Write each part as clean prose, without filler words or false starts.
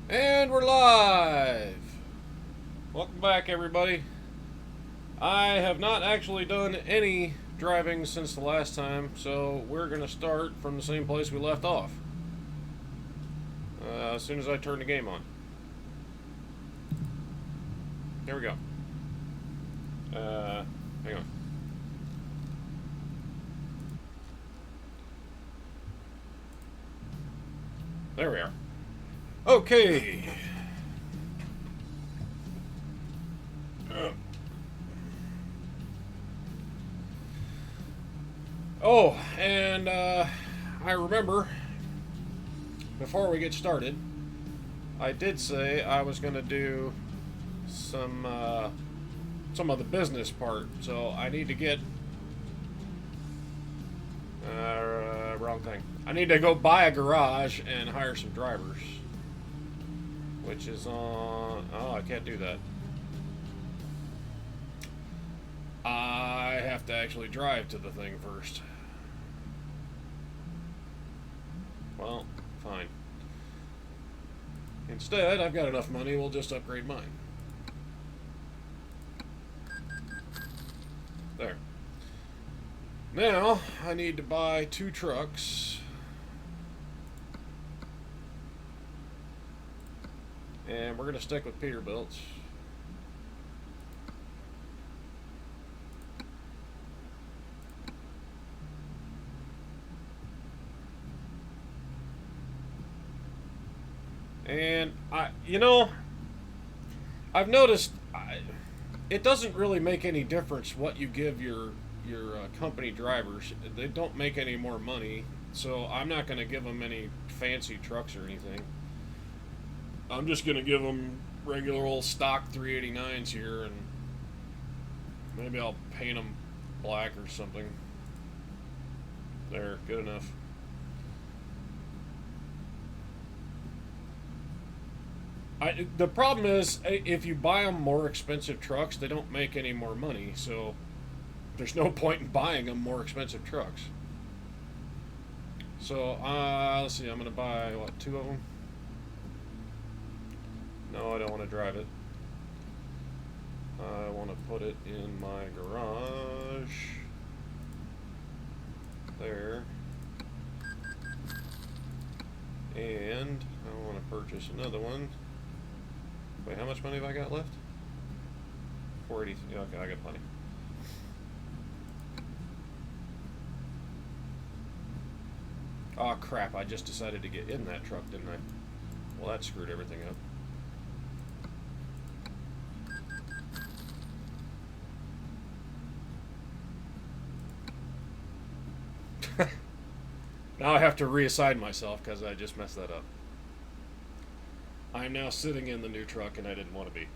And we're live! Welcome back, everybody. I have not actually done any driving since the last time, so we're going to start from the same place we left off. As soon as I turn the game on. Here we go. Hang on. There we are. Okay. Oh, and I remember before we get started, I did say I was going to do some of the business part. So I need to get wrong thing. I need to go buy a garage and hire some drivers, which is on. Oh, I can't do that. I have to actually drive to the thing first. Well, fine. Instead, I've got enough money, we'll just upgrade mine. There. Now, I need to buy 2 trucks. And we're going to stick with Peterbilt's. And I've noticed it doesn't really make any difference what you give your company drivers. They don't make any more money, so I'm not going to give them any fancy trucks or anything. I'm just going to give them regular old stock 389s here, and maybe I'll paint them black or something. There, good enough. The problem is, if you buy them more expensive trucks, they don't make any more money, so there's no point in buying them more expensive trucks. So, let's see, I'm going to buy, 2 of them? No, I don't want to drive it. I want to put it in my garage. There. And I want to purchase another one. Wait, how much money have I got left? 480. Yeah, okay, I got plenty. Oh crap, I just decided to get in that truck, didn't I? Well, that screwed everything up. Now I have to reassign myself because I just messed that up. I'm now sitting in the new truck and I didn't want to be.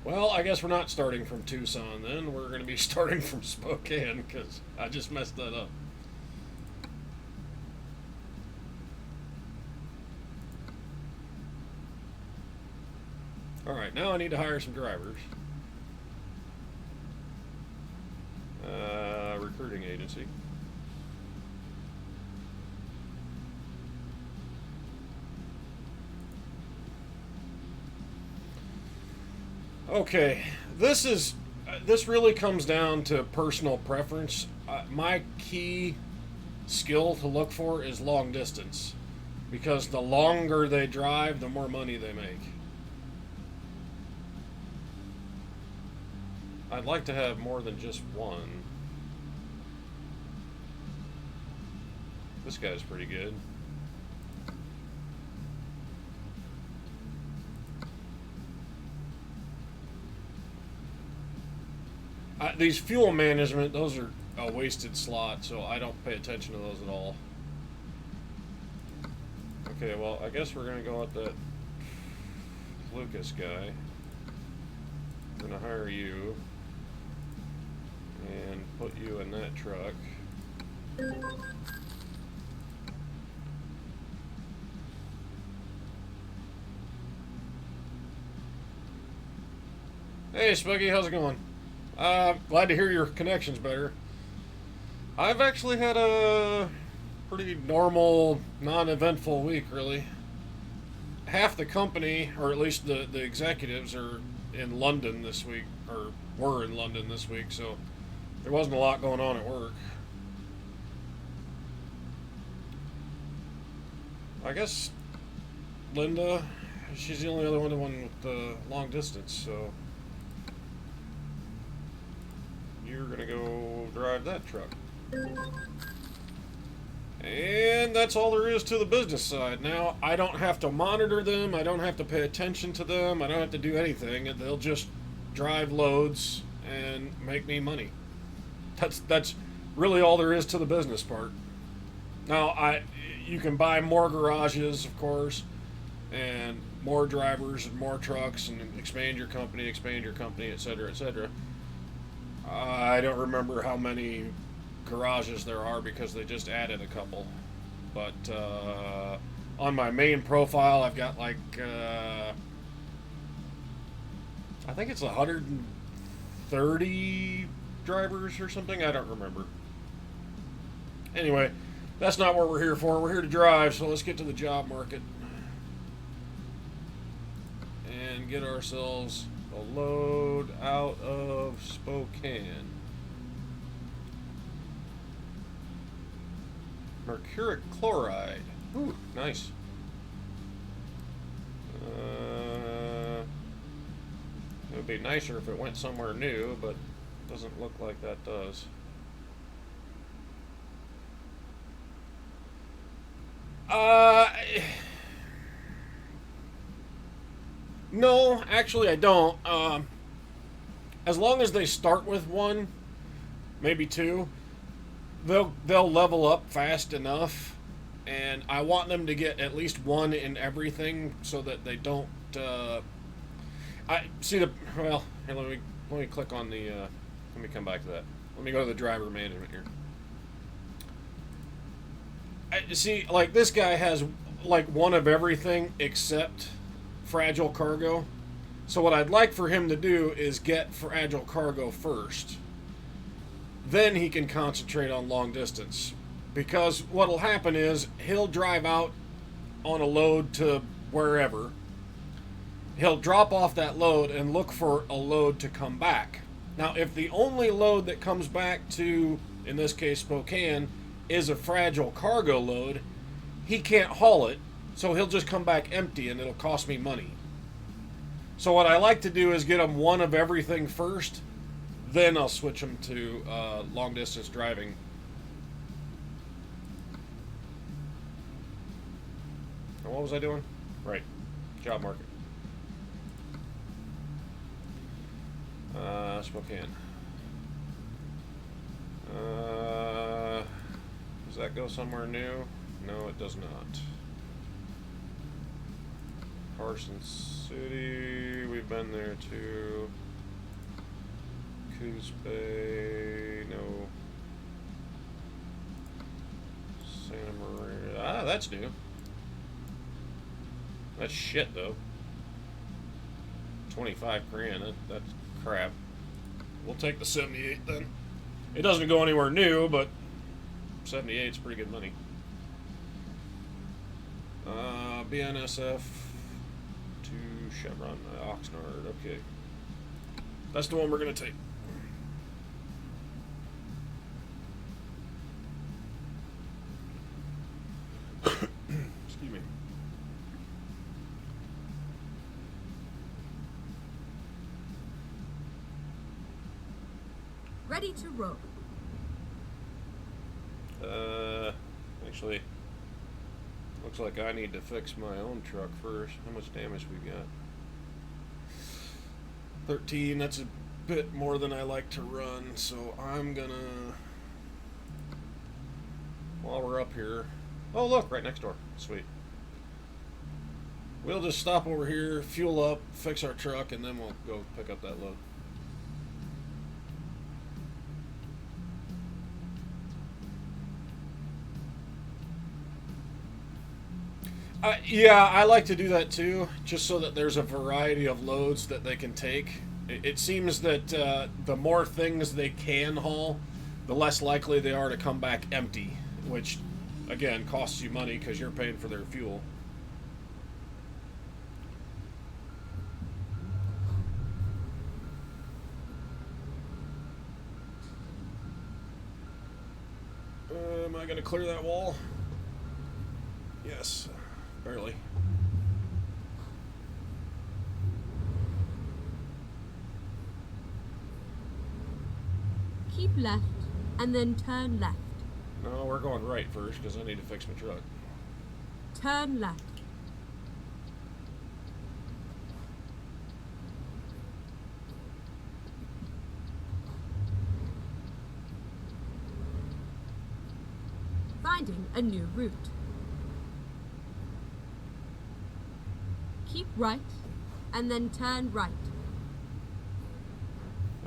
Well, I guess we're not starting from Tucson then. We're going to be starting from Spokane because I just messed that up. Alright, now I need to hire some drivers. Recruiting agency. Okay, this really comes down to personal preference. My key skill to look for is long distance, because the longer they drive, the more money they make. I'd like to have more than just one. This guy's pretty good. These fuel management, those are a wasted slot, so I don't pay attention to those at all. Okay, well, I guess we're going to go with that Lucas guy. I'm going to hire you and put you in that truck. Hey, Spuggy, how's it going? Glad to hear your connection's better. I've actually had a pretty normal, non-eventful week, really. Half the company, or at least the executives, are in London this week, or were in London this week, so there wasn't a lot going on at work. I guess Linda, she's the only other one with the long distance, so you're gonna go drive that truck. And that's all there is to the business side. Now, I don't have to monitor them, I don't have to pay attention to them, I don't have to do anything, and they'll just drive loads and make me money. That's really all there is to the business part. Now, you can buy more garages, of course, and more drivers and more trucks and expand your company, etc., etc. I don't remember how many garages there are because they just added a couple. But on my main profile, I've got like, I think it's 130 drivers or something. I don't remember. Anyway, that's not what we're here for. We're here to drive, so let's get to the job market and get ourselves a load out of Spokane. Mercuric chloride. Ooh, nice. It would be nicer if it went somewhere new, but it doesn't look like that does. No, actually I don't. As long as they start with one, maybe two, they'll level up fast enough, and I want them to get at least one in everything so that they don't. I see the well. Here, let me click on the. Let me come back to that. Let me go to the driver management here. See, like this guy has like one of everything except fragile cargo. So what I'd like for him to do is get fragile cargo first. Then he can concentrate on long distance. Because what'll happen is he'll drive out on a load to wherever. He'll drop off that load and look for a load to come back. Now, if the only load that comes back to, in this case, Spokane, is a fragile cargo load, he can't haul it, so he'll just come back empty and it'll cost me money. So what I like to do is get him one of everything first, then I'll switch him to long distance driving. And what was I doing? Right, job market. Spokane. Does that go somewhere new? No, it does not. Carson City, we've been there too. Coos Bay, no. Santa Maria, that's new. That's shit though. 25 grand, that's crap. We'll take the 78 then. It doesn't go anywhere new, but 78 is pretty good money. BNSF to Chevron, Oxnard, okay. That's the one we're going to take. Excuse me. Ready to roll. Actually, looks like I need to fix my own truck first. How much damage we got? 13, that's a bit more than I like to run, so I'm gonna, while we're up here, oh look, right next door, sweet. We'll just stop over here, fuel up, fix our truck, and then we'll go pick up that load. Yeah, I like to do that too, just so that there's a variety of loads that they can take. It seems that the more things they can haul, the less likely they are to come back empty, which, again, costs you money because you're paying for their fuel. Am I going to clear that wall? Yes, barely. Keep left and then turn left. No, we're going right first because I need to fix my truck. Turn left. Finding a new route. Keep right and then turn right.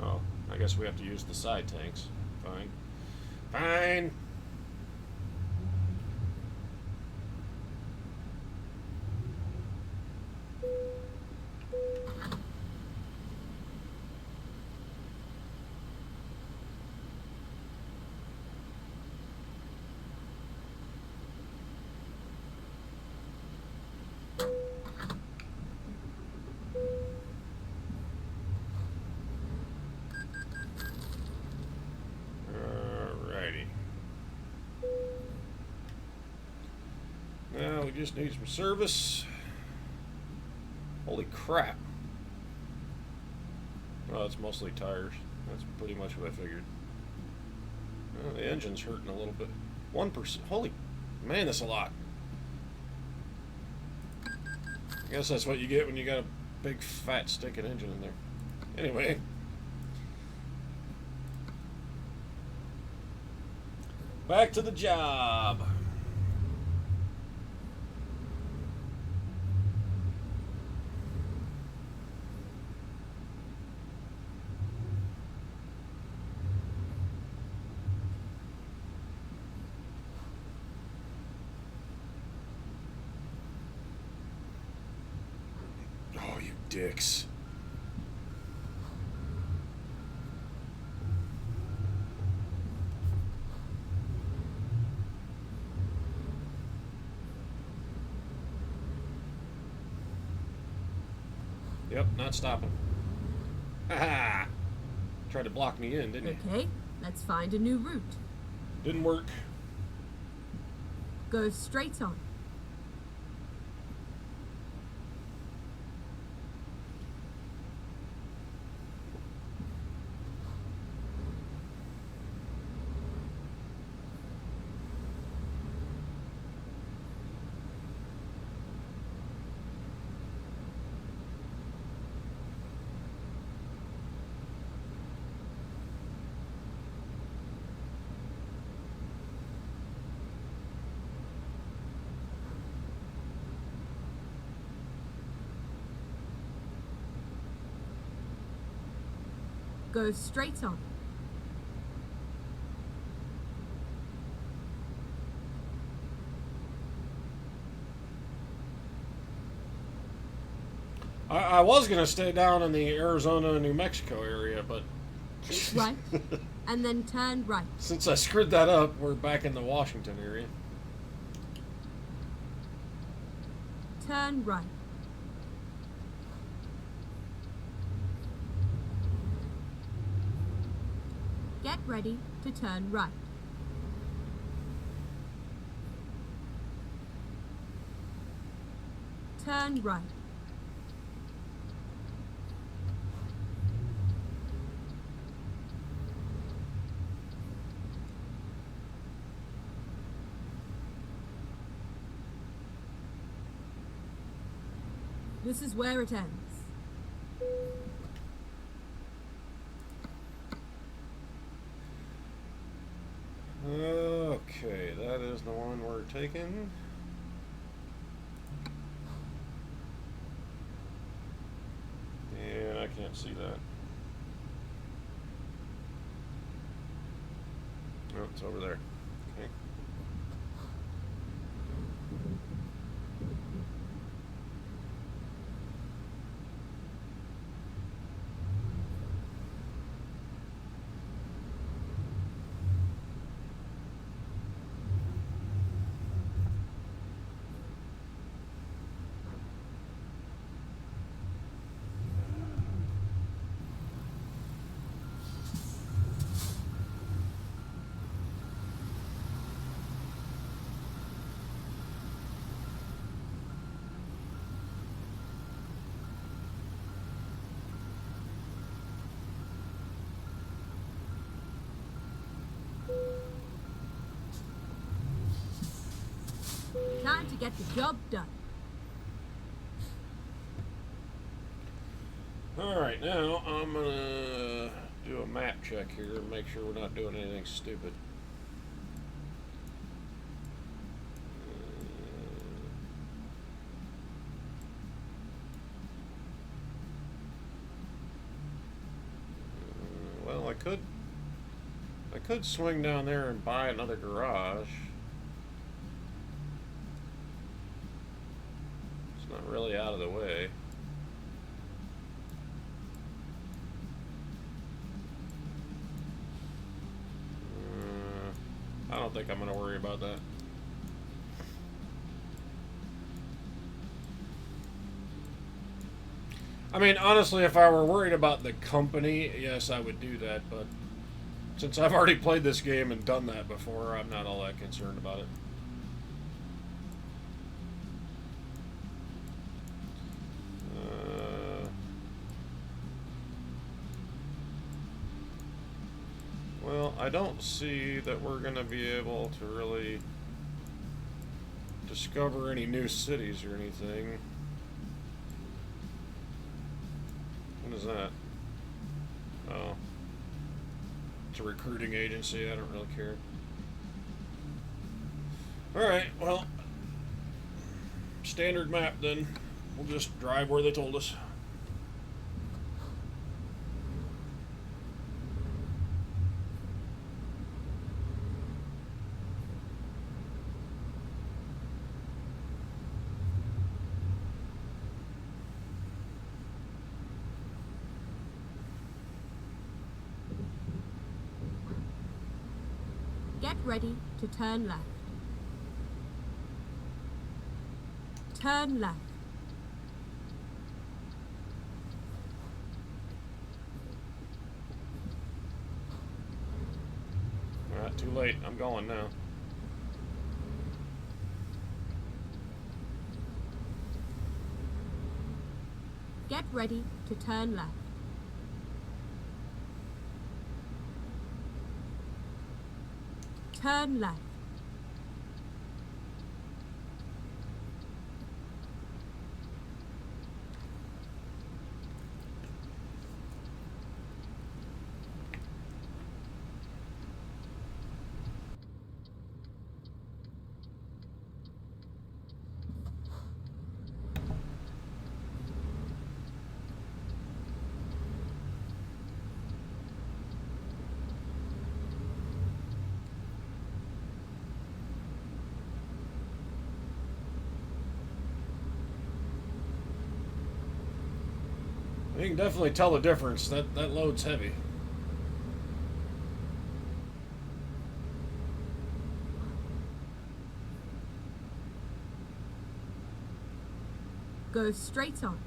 Oh, I guess we have to use the side tanks. Fine. Fine. Now we just need some service. Holy crap. Oh, it's mostly tires. That's pretty much what I figured. Oh, the engine's hurting a little bit. 1%. Holy man, that's a lot. I guess that's what you get when you got a big fat stinking engine in there. Anyway. Back to the job. Oh, you dicks. Yep, not stopping. Ha! Tried to block me in, didn't you? Okay, let's find a new route. Didn't work. Go straight on. Go straight on. I was going to stay down in the Arizona and New Mexico area, but... Keep right, and then turn right. Since I screwed that up, we're back in the Washington area. Turn right. Get ready to turn right. Turn right. This is where it ends. Okay, that is the one we're taking. And I can't see that. Oh, it's over there. Okay. Time to get the job done. Alright, now I'm gonna do a map check here and make sure we're not doing anything stupid. Well, I could swing down there and buy another garage. It's not really out of the way. I don't think I'm going to worry about that. I mean, honestly, if I were worried about the company, yes, I would do that, but since I've already played this game and done that before, I'm not all that concerned about it. Well, I don't see that we're going to be able to really discover any new cities or anything. What is that? Oh. It's a recruiting agency. I don't really care. Alright, well, standard map then. We'll just drive where they told us. Get ready to turn left. Turn left. Alright, too late. I'm going now. Get ready to turn left. Turn left. You can definitely tell the difference. That load's heavy. Go straight on.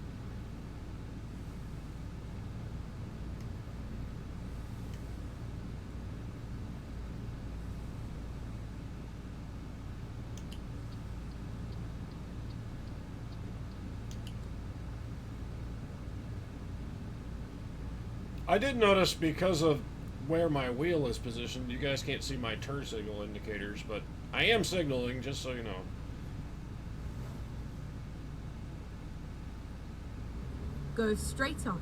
I did notice because of where my wheel is positioned, you guys can't see my turn signal indicators, but I am signaling, just so you know. Go straight on.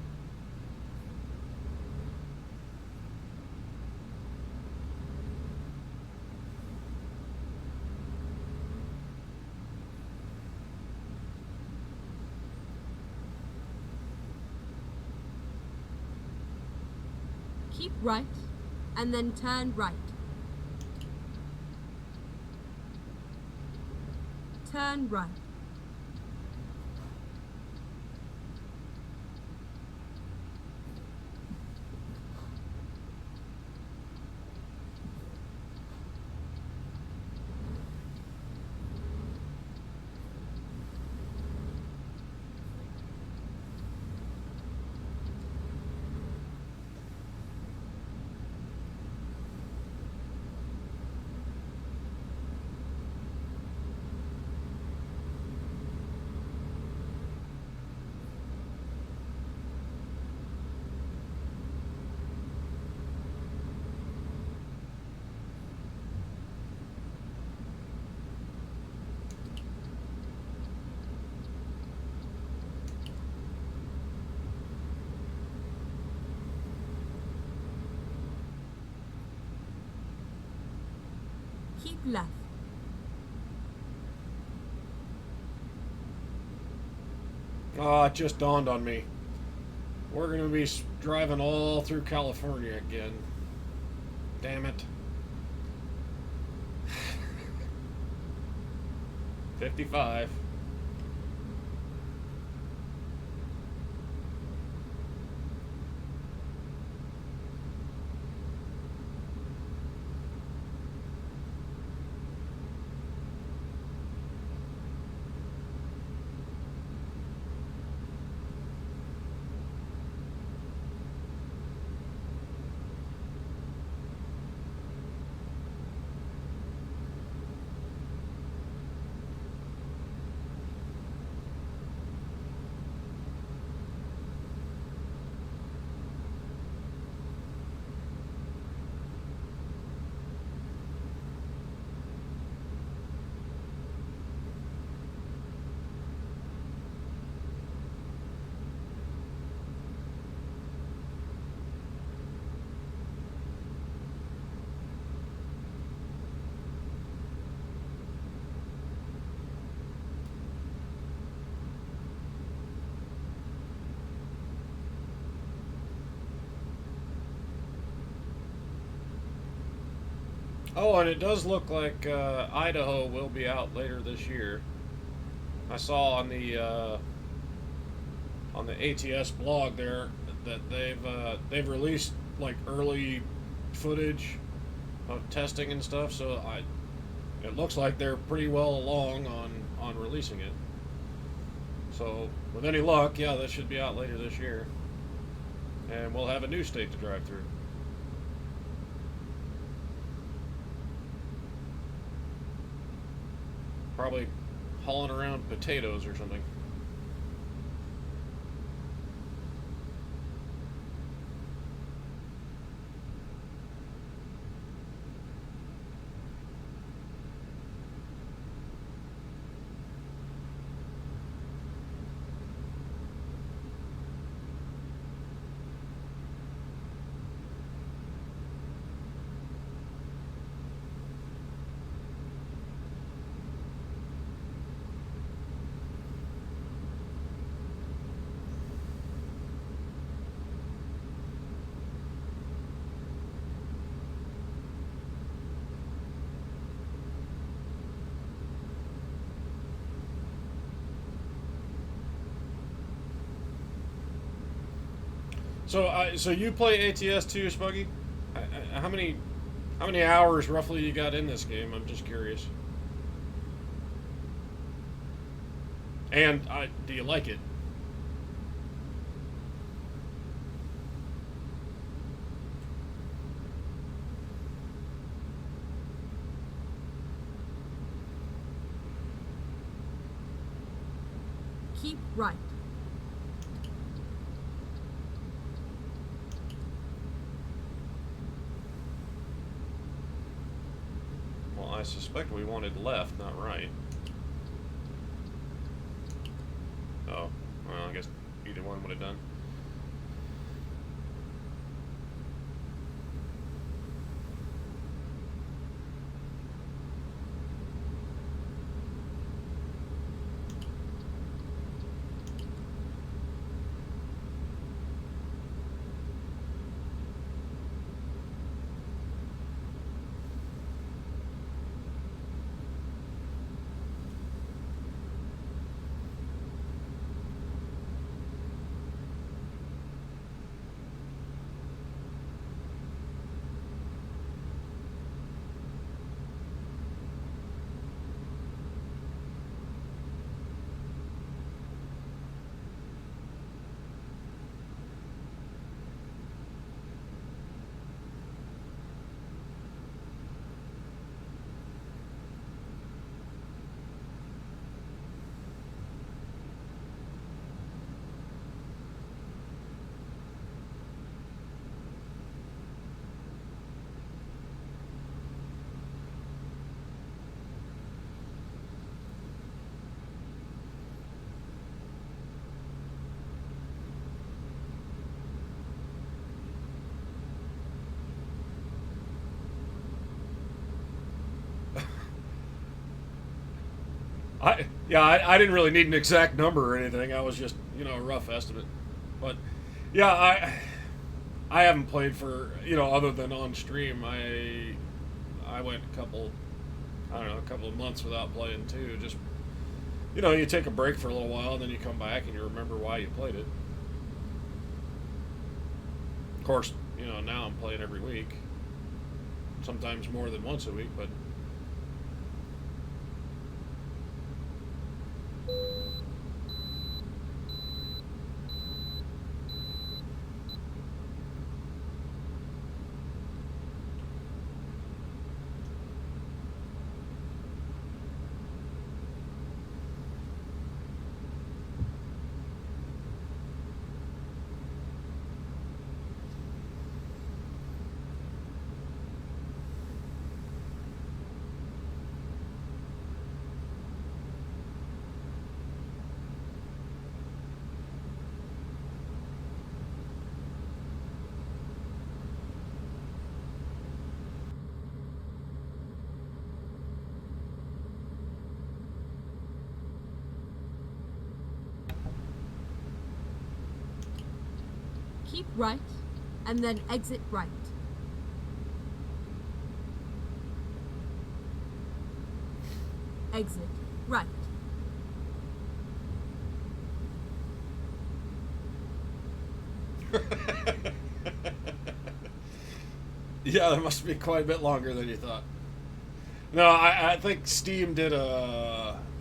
Keep right, and then turn right. Turn right. left. Ah, it just dawned on me. We're going to be driving all through California again. Damn it. 55. Oh, and it does look like Idaho will be out later this year. I saw on the ATS blog there that they've released like early footage of testing and stuff. So it looks like they're pretty well along on releasing it. So with any luck, yeah, that should be out later this year, and we'll have a new state to drive through. Probably hauling around potatoes or something. So you play ATS too, Spuggy? How many hours roughly you got in this game? I'm just curious. And do you like it? Keep right. Well, I suspect we wanted left, not right. Oh, well, I guess either one would have done. I didn't really need an exact number or anything. I was just, a rough estimate. But yeah, I haven't played for, other than on stream. I went a couple of months without playing too. Just, you take a break for a little while and then you come back and you remember why you played it. Of course, now I'm playing every week. Sometimes more than once a week, but Keep right, and then exit right. Exit right. yeah, that must be quite a bit longer than you thought. No, I think Steam did an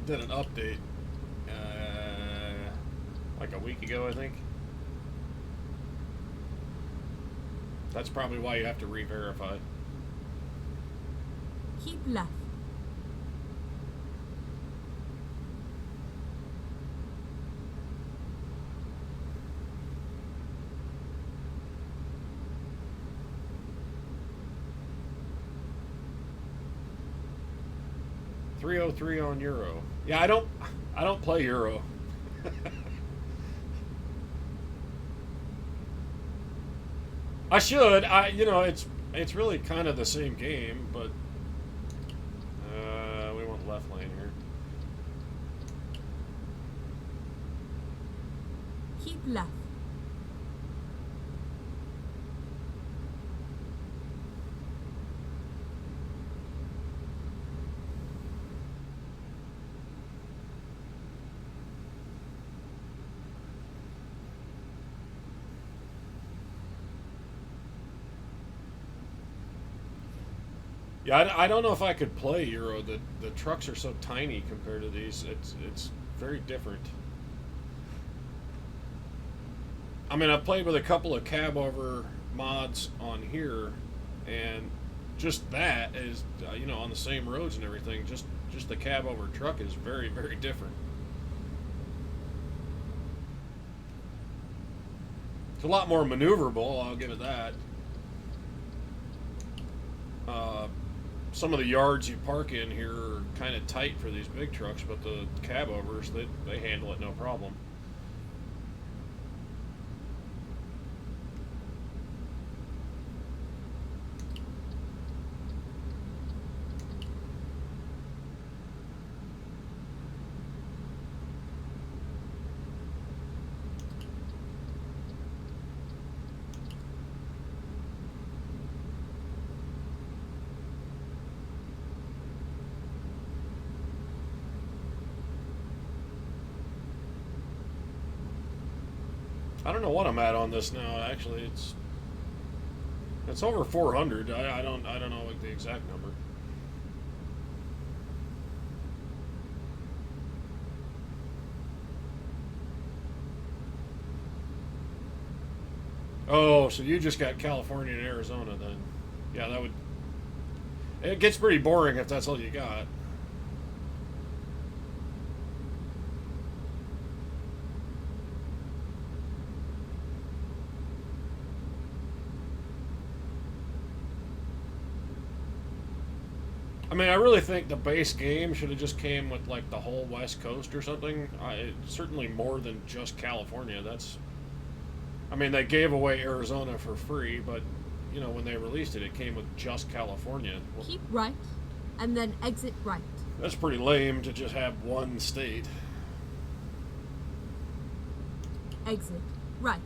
update like a week ago, I think. That's probably why you have to re-verify. Keep left. $303 on Euro. Yeah, I don't play Euro. I should. It's really kind of the same game, but we want left lane here. Keep left. Yeah, I don't know if I could play Euro. The trucks are so tiny compared to these. It's very different. I mean, I've played with a couple of cab over mods on here, and just that is, on the same roads and everything. Just the cab over truck is very, very different. It's a lot more maneuverable. I'll give it that. Some of the yards you park in here are kind of tight for these big trucks, but the cab overs, they handle it no problem. I don't know what I'm at on this now. Actually, it's over 400. I don't know like the exact number. Oh, so you just got California and Arizona then? Yeah, that would. It gets pretty boring if that's all you got. I mean, I really think the base game should have just came with like the whole West Coast or something. Certainly more than just California. I mean, they gave away Arizona for free, but when they released it, it came with just California. Keep right, and then exit right. That's pretty lame to just have one state. Exit right.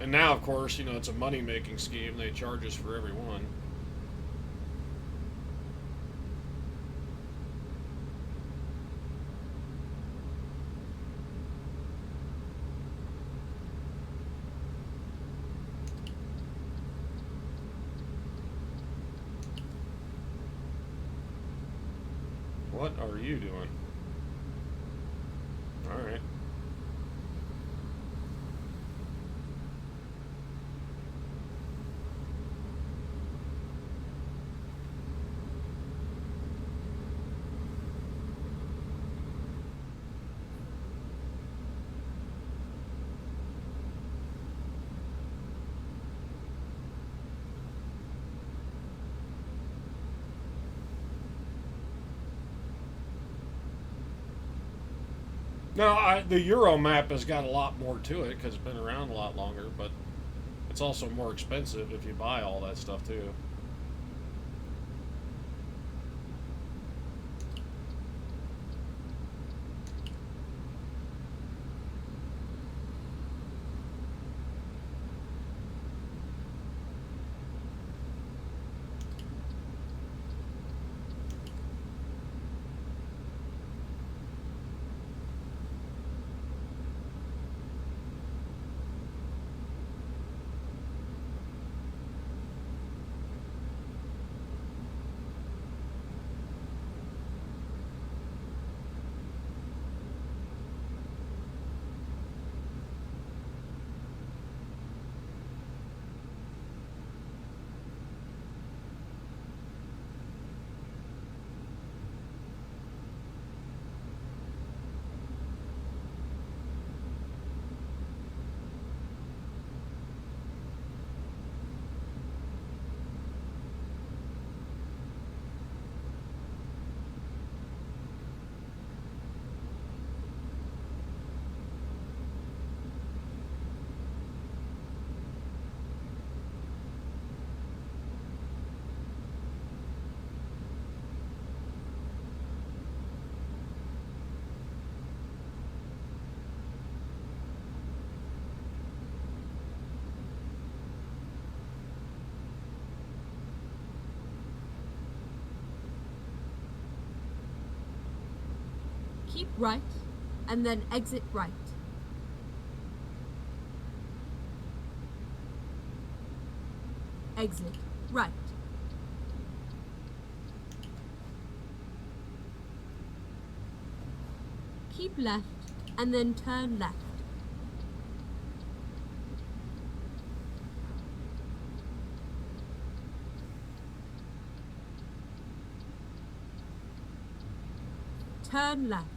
And now, of course, it's a money-making scheme. They charge us for every one. What are you doing? All right. Now, the Euro map has got a lot more to it because it's been around a lot longer, but it's also more expensive if you buy all that stuff too. Keep right, and then exit right. Exit right. Keep left, and then turn left. Turn left.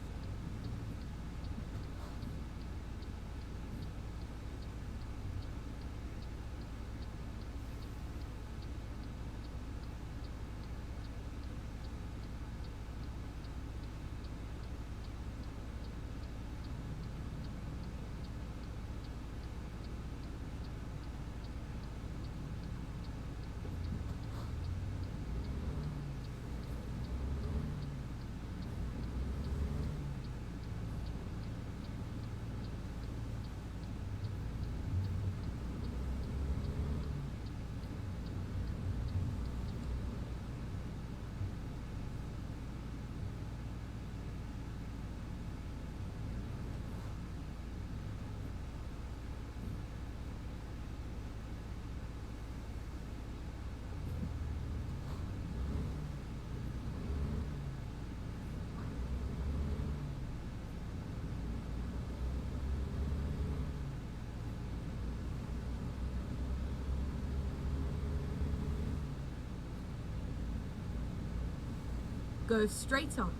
Go straight on.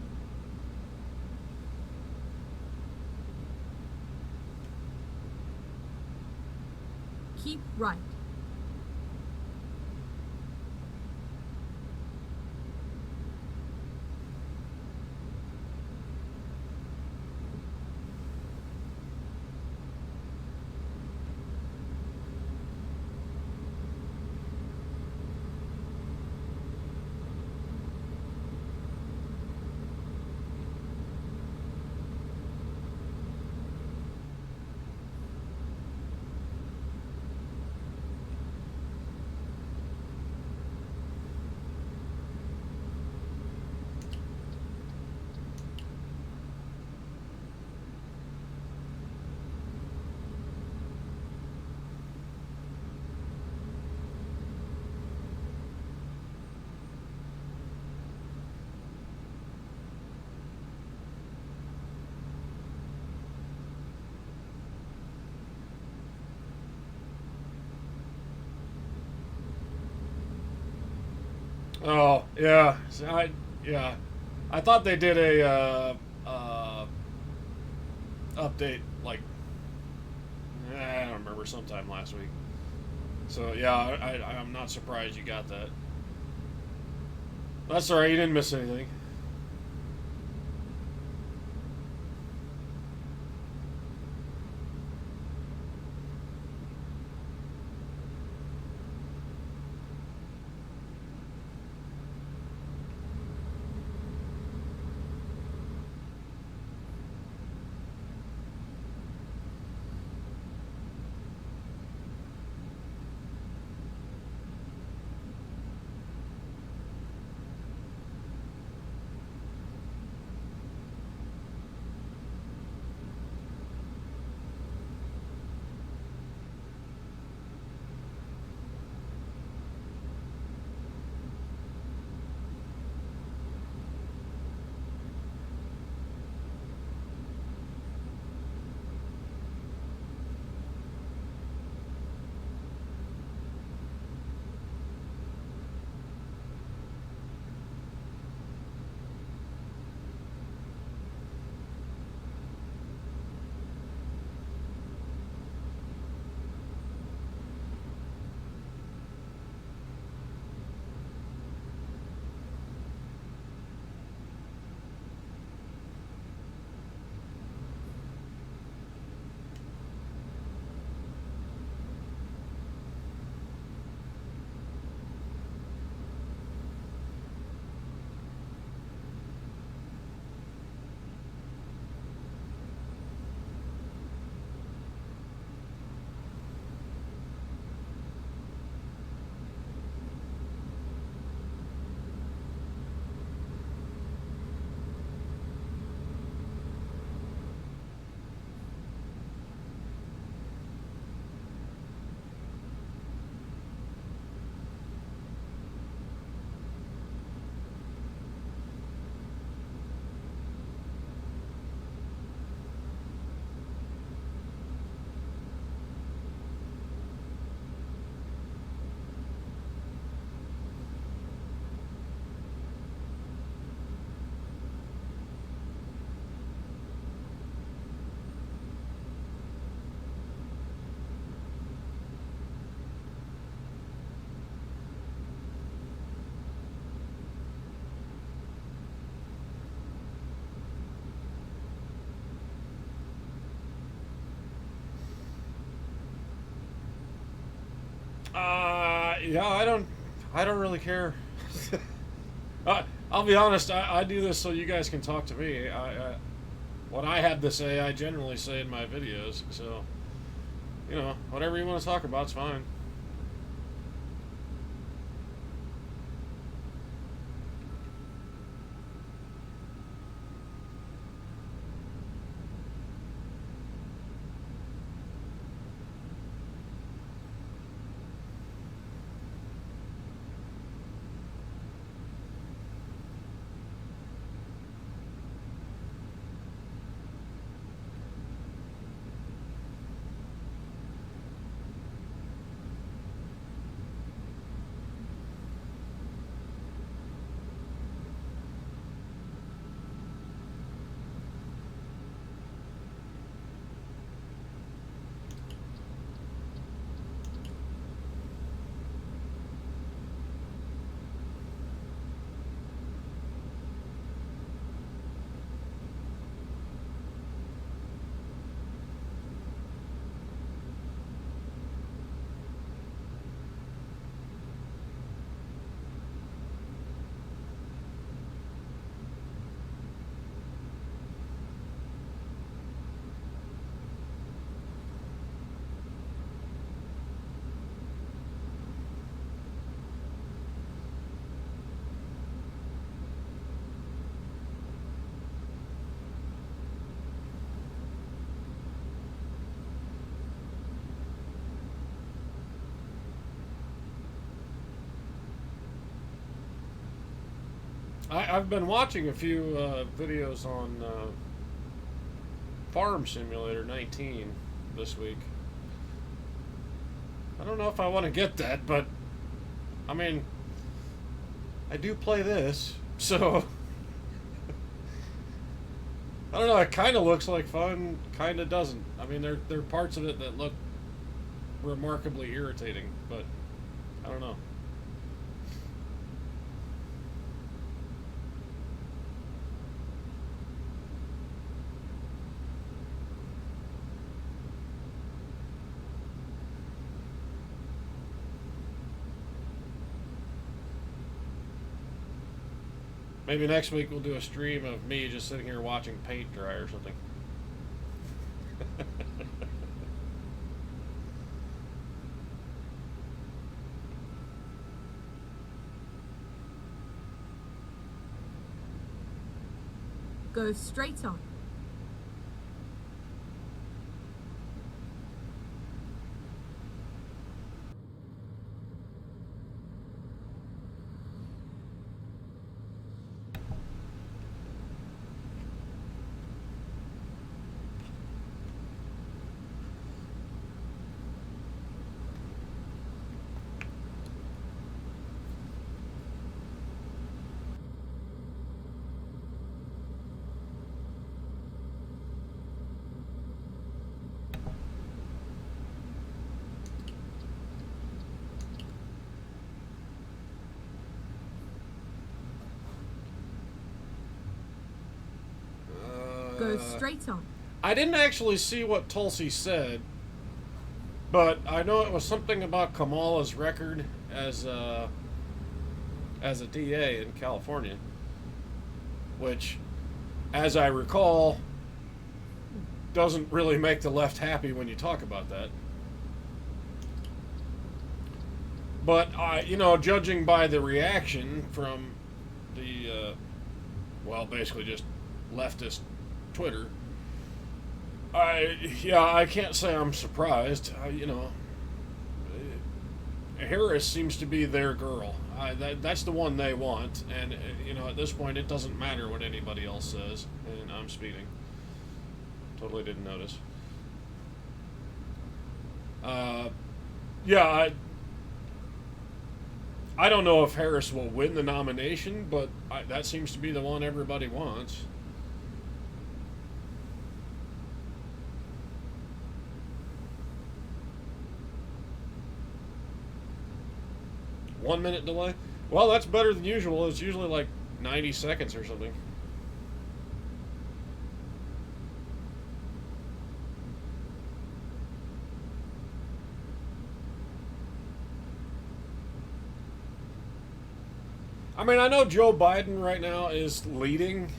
Keep right. Oh yeah, yeah. I thought they did a update like I don't remember sometime last week. So yeah, I'm not surprised you got that. That's all right. You didn't miss anything. Yeah, I don't really care. I'll be honest. I do this so you guys can talk to me. What I have to say, I generally say in my videos. So, whatever you want to talk about, it's fine. I've been watching a few videos on Farm Simulator 19 this week. I don't know if I want to get that, but I mean, I do play this, so I don't know. It kind of looks like fun, kind of doesn't. I mean, there are parts of it that look remarkably irritating, but I don't know. Maybe next week we'll do a stream of me just sitting here watching paint dry or something. Go straight on. Go straight on. I didn't actually see what Tulsi said, but I know it was something about Kamala's record as a DA in California, which, as I recall, doesn't really make the left happy when you talk about that. But judging by the reaction from the basically just leftist Twitter, I can't say I'm surprised. Harris seems to be their girl. That's the one they want, and at this point it doesn't matter what anybody else says. And I'm speeding. Totally didn't notice. I don't know if Harris will win the nomination, but that seems to be the one everybody wants. One-minute delay? Well, that's better than usual. It's usually like 90 seconds or something. I mean, I know Joe Biden right now is leading,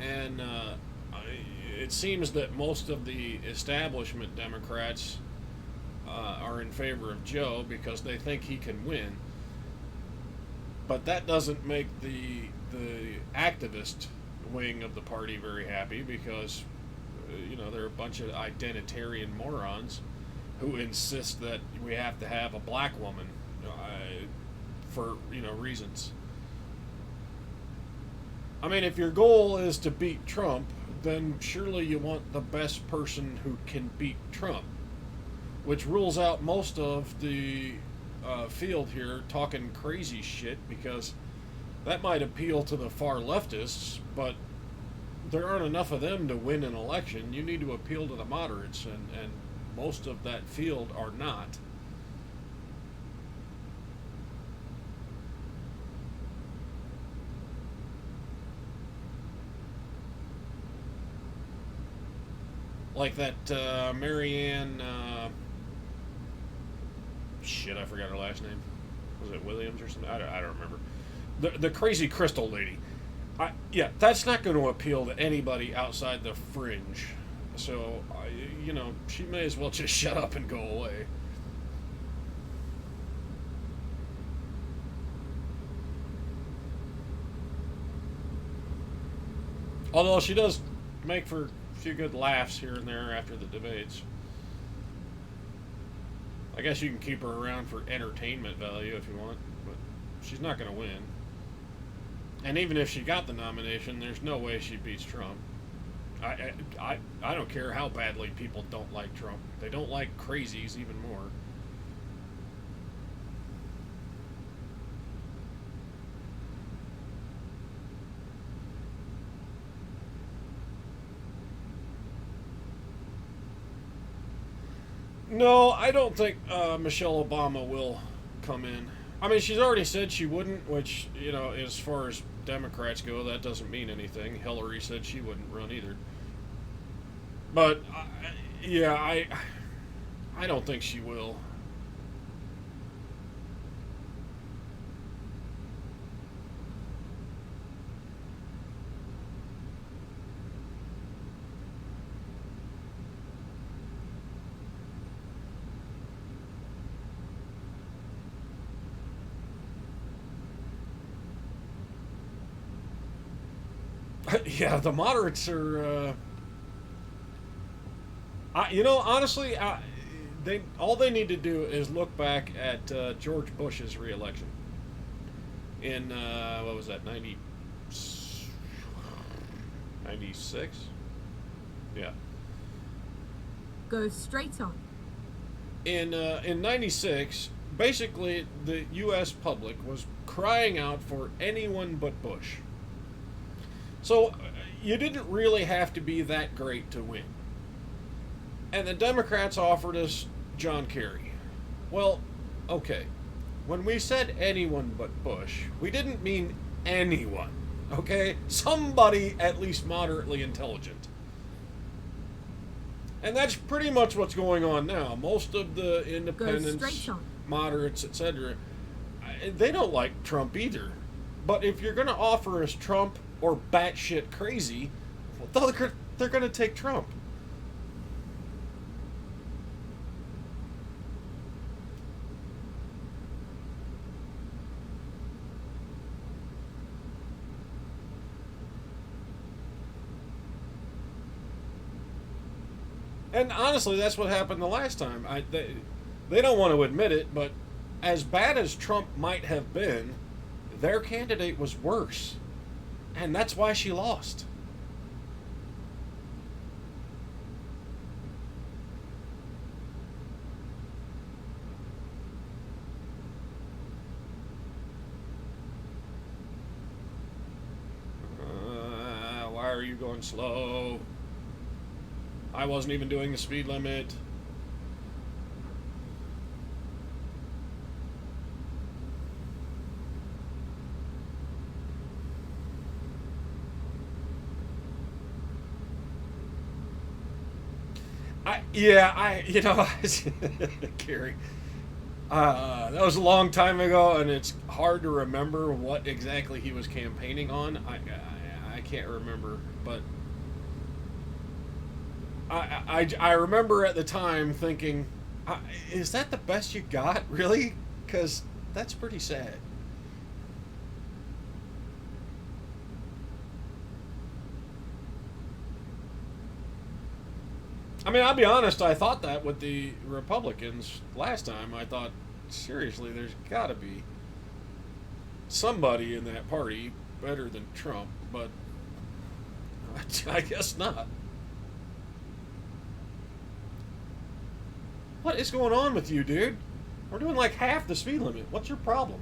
and it seems that most of the establishment Democrats are in favor of Joe because they think he can win. But that doesn't make the activist wing of the party very happy because, they're a bunch of identitarian morons who insist that we have to have a black woman for, reasons. I mean, if your goal is to beat Trump, then surely you want the best person who can beat Trump, which rules out most of the field here talking crazy shit, because that might appeal to the far leftists, but there aren't enough of them to win an election. You need to appeal to the moderates, and most of that field are not. Like that Marianne, I forgot her last name. Was it Williams or something? I don't remember. The crazy crystal lady. That's not going to appeal to anybody outside the fringe. So, she may as well just shut up and go away. Although she does make for a few good laughs here and there after the debates. I guess you can keep her around for entertainment value if you want, but she's not going to win. And even if she got the nomination, there's no way she beats Trump. I don't care how badly people don't like Trump. They don't like crazies even more. No, I don't think Michelle Obama will come in. I mean, she's already said she wouldn't, which, as far as Democrats go, that doesn't mean anything. Hillary said she wouldn't run either. But, yeah, I don't think she will. Yeah, the moderates are. Honestly, they all they need to do is look back at George Bush's reelection in what was that 96? Yeah, Go straight on. in '96, basically the U.S. public was crying out for anyone but Bush. So you didn't really have to be that great to win. And the Democrats offered us John Kerry. Well, okay. When we said anyone but Bush, we didn't mean anyone. Okay? Somebody at least moderately intelligent. And that's pretty much what's going on now. Most of the independents, moderates, etc., they don't like Trump either. But if you're going to offer us Trump or batshit crazy, well, they're going to take Trump. And honestly, that's what happened the last time. They don't want to admit it, but as bad as Trump might have been, their candidate was worse. And that's why she lost. Why are you going slow? I wasn't even doing the speed limit. Gary, that was a long time ago, and it's hard to remember what exactly he was campaigning on. I can't remember, but I remember at the time thinking, is that the best you got, really? Because that's pretty sad. I mean, I'll be honest, I thought that with the Republicans last time. I thought, seriously, there's got to be somebody in that party better than Trump, but I guess not. What is going on with you, dude? We're doing like half the speed limit. What's your problem?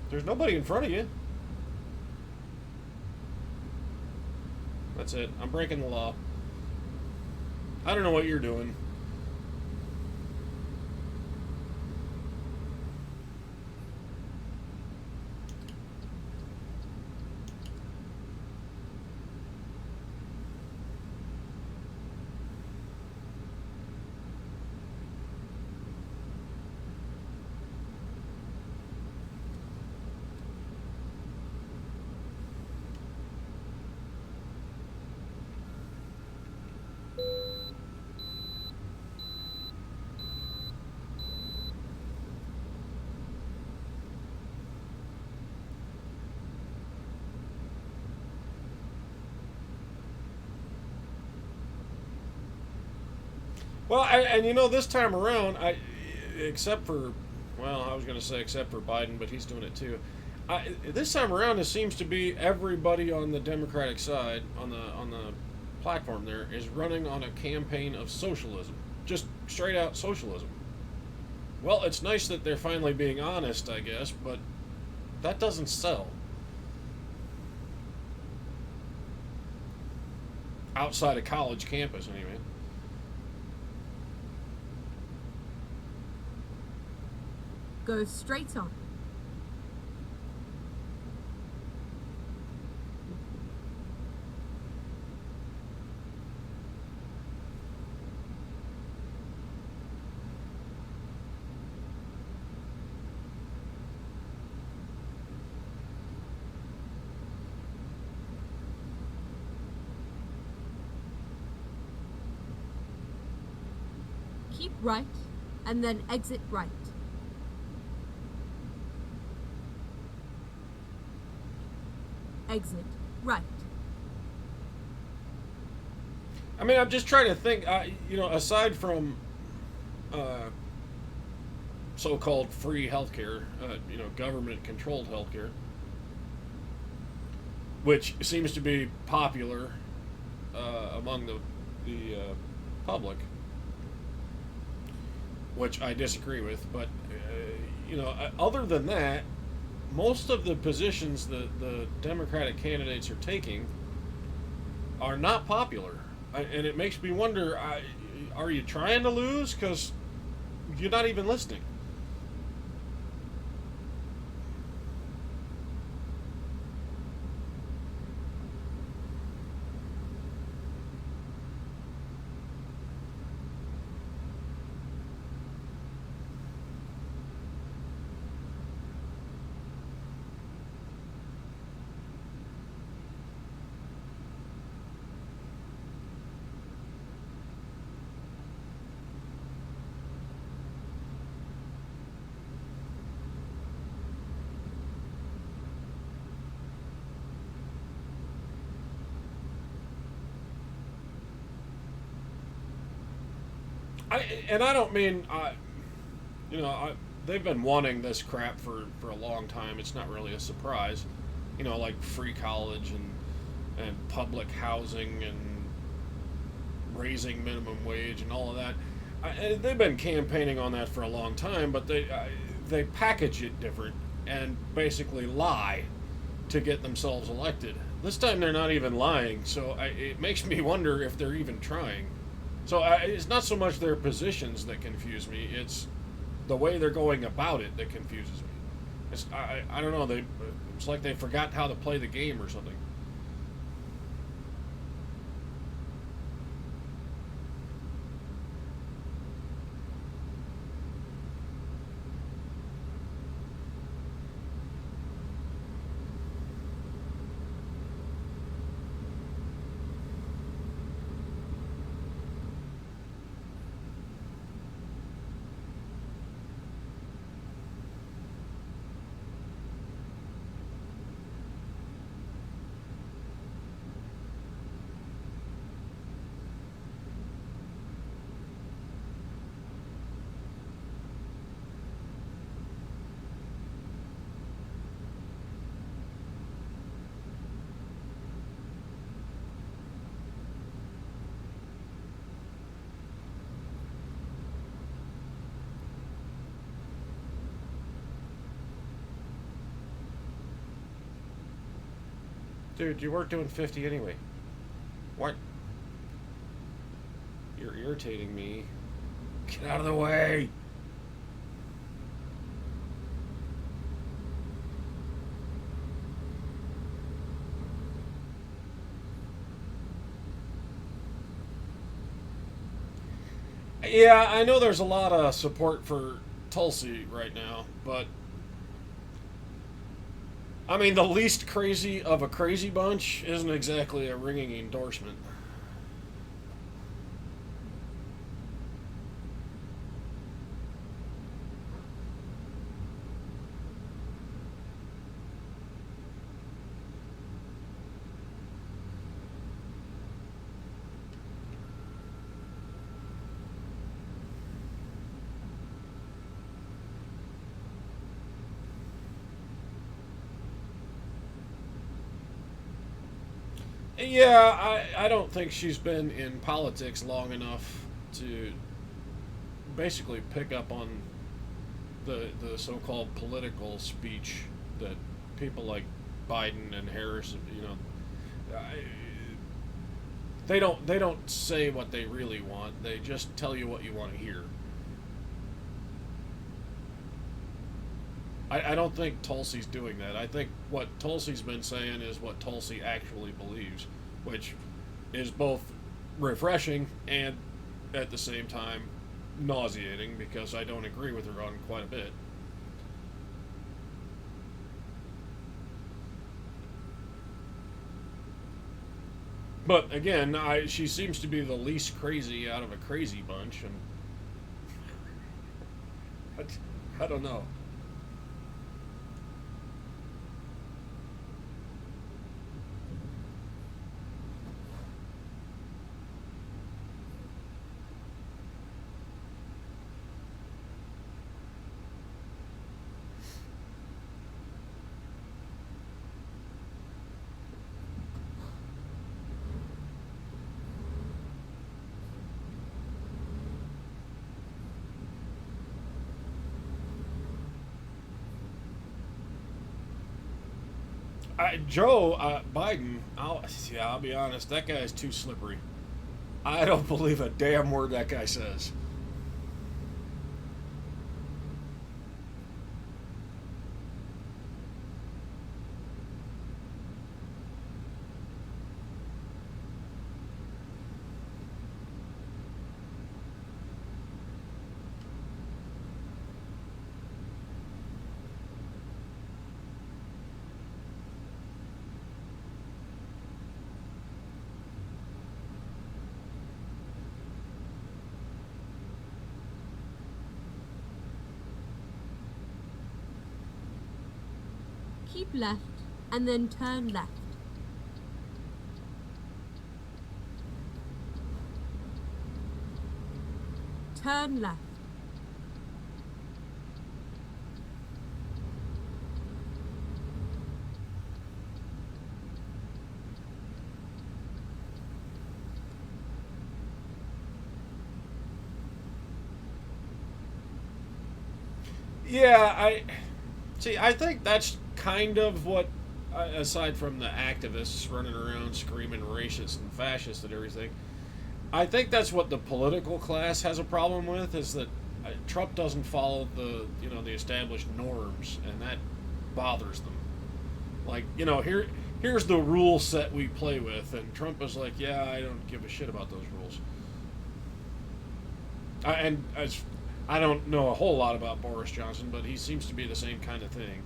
There's nobody in front of you. That's it. I'm breaking the law. I don't know what you're doing. Well, this time around, except for, well, I was going to say except for Biden, but he's doing it too. This time around, it seems to be everybody on the Democratic side, on the platform there, is running on a campaign of socialism, just straight out socialism. Well, it's nice that they're finally being honest, I guess, but that doesn't sell. outside a college campus, anyway. Go straight on. Keep right, and then exit right. Exit right. I mean, I'm just trying to think, aside from so-called free healthcare, government-controlled healthcare, which seems to be popular among the public, which I disagree with. But other than that, most of the positions that the Democratic candidates are taking are not popular, and it makes me wonder: are you trying to lose? Because you're not even listening. I don't mean, they've been wanting this crap for a long time. It's not really a surprise, like free college and public housing and raising minimum wage and all of that. They've been campaigning on that for a long time, but they package it different and basically lie to get themselves elected. This time they're not even lying, so it makes me wonder if they're even trying. So it's not so much their positions that confuse me; it's the way they're going about it that confuses me. I don't know. It's like they forgot how to play the game or something. Dude, you weren't doing 50 anyway. What? You're irritating me. Get out of the way! Yeah, I know there's a lot of support for Tulsi right now, but I mean, the least crazy of a crazy bunch isn't exactly a ringing endorsement. Yeah, I don't think she's been in politics long enough to basically pick up on the so-called political speech that people like Biden and Harris, They don't say what they really want. They just tell you what you want to hear. I don't think Tulsi's doing that. I think what Tulsi's been saying is what Tulsi actually believes, which is both refreshing and at the same time nauseating because I don't agree with her on quite a bit. But again, she seems to be the least crazy out of a crazy bunch, and I don't know. Joe Biden, I'll be honest, that guy is too slippery. I don't believe a damn word that guy says. Keep left and then turn left. Turn left. Yeah, I think that's kind of what, aside from the activists running around screaming racist and fascist and everything, I think that's what the political class has a problem with is that Trump doesn't follow the established norms, and that bothers them. Like, here's the rule set we play with, and Trump is like, yeah, I don't give a shit about those rules. And as I don't know a whole lot about Boris Johnson, but he seems to be the same kind of thing.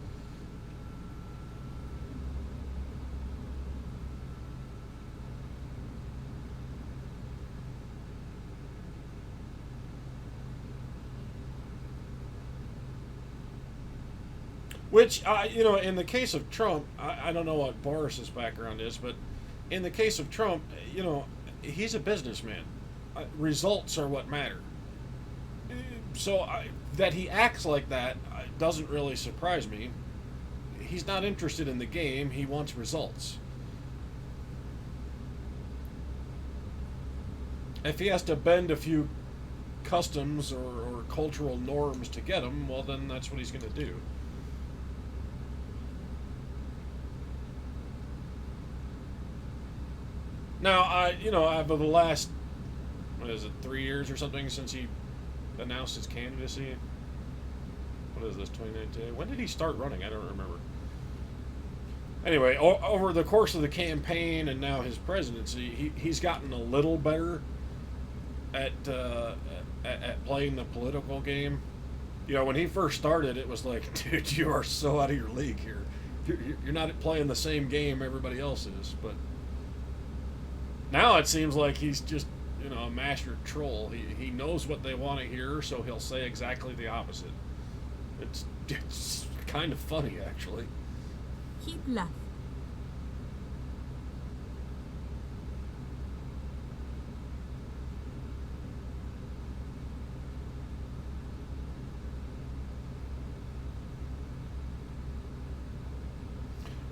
Which, in the case of Trump, I don't know what Boris's background is, but in the case of Trump, he's a businessman. Results are what matter. So that he acts like that doesn't really surprise me. He's not interested in the game, he wants results. If he has to bend a few customs or cultural norms to get them, well, then that's what he's going to do. Now, over the last, what is it, 3 years or something since he announced his candidacy? What is this, 2019? When did he start running? I don't remember. Anyway, over the course of the campaign and now his presidency, he's gotten a little better at playing the political game. When he first started, it was like, dude, you are so out of your league here. You're not playing the same game everybody else is, but now it seems like he's just, a master troll. He knows what they want to hear, so he'll say exactly the opposite. It's kind of funny, actually. Keep left.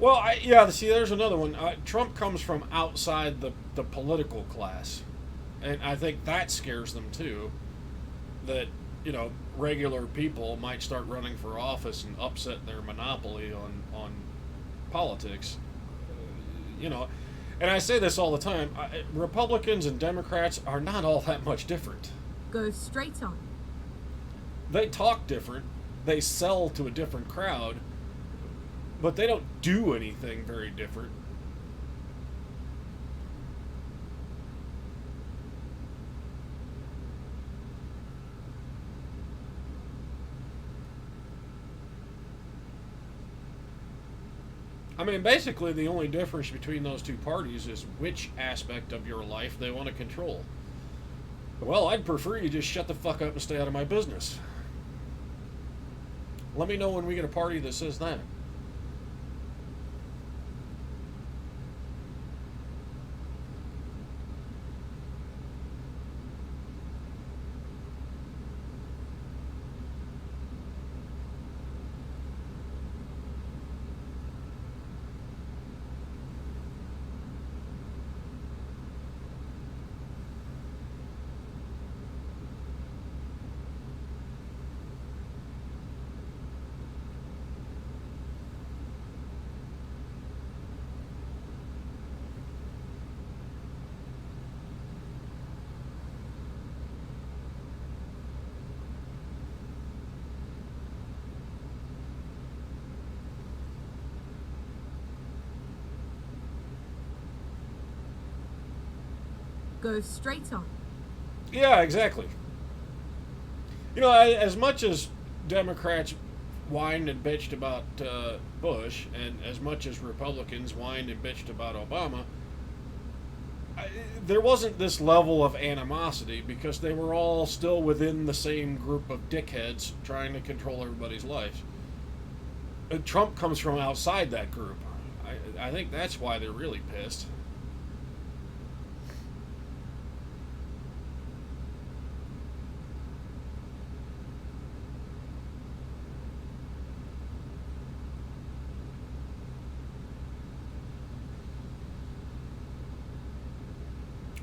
Well, see, there's another one. Trump comes from outside the political class. And I think that scares them, too. That, regular people might start running for office and upset their monopoly on politics. And I say this all the time, Republicans and Democrats are not all that much different. Go straight on. They talk different, they sell to a different crowd, but they don't do anything very different. I mean, basically, the only difference between those two parties is which aspect of your life they want to control. Well, I'd prefer you just shut the fuck up and stay out of my business. Let me know when we get a party that says that. Go straight on. Yeah, exactly. You know, as much as Democrats whined and bitched about Bush, and as much as Republicans whined and bitched about Obama, there wasn't this level of animosity because they were all still within the same group of dickheads trying to control everybody's lives. Trump comes from outside that group. I think that's why they're really pissed.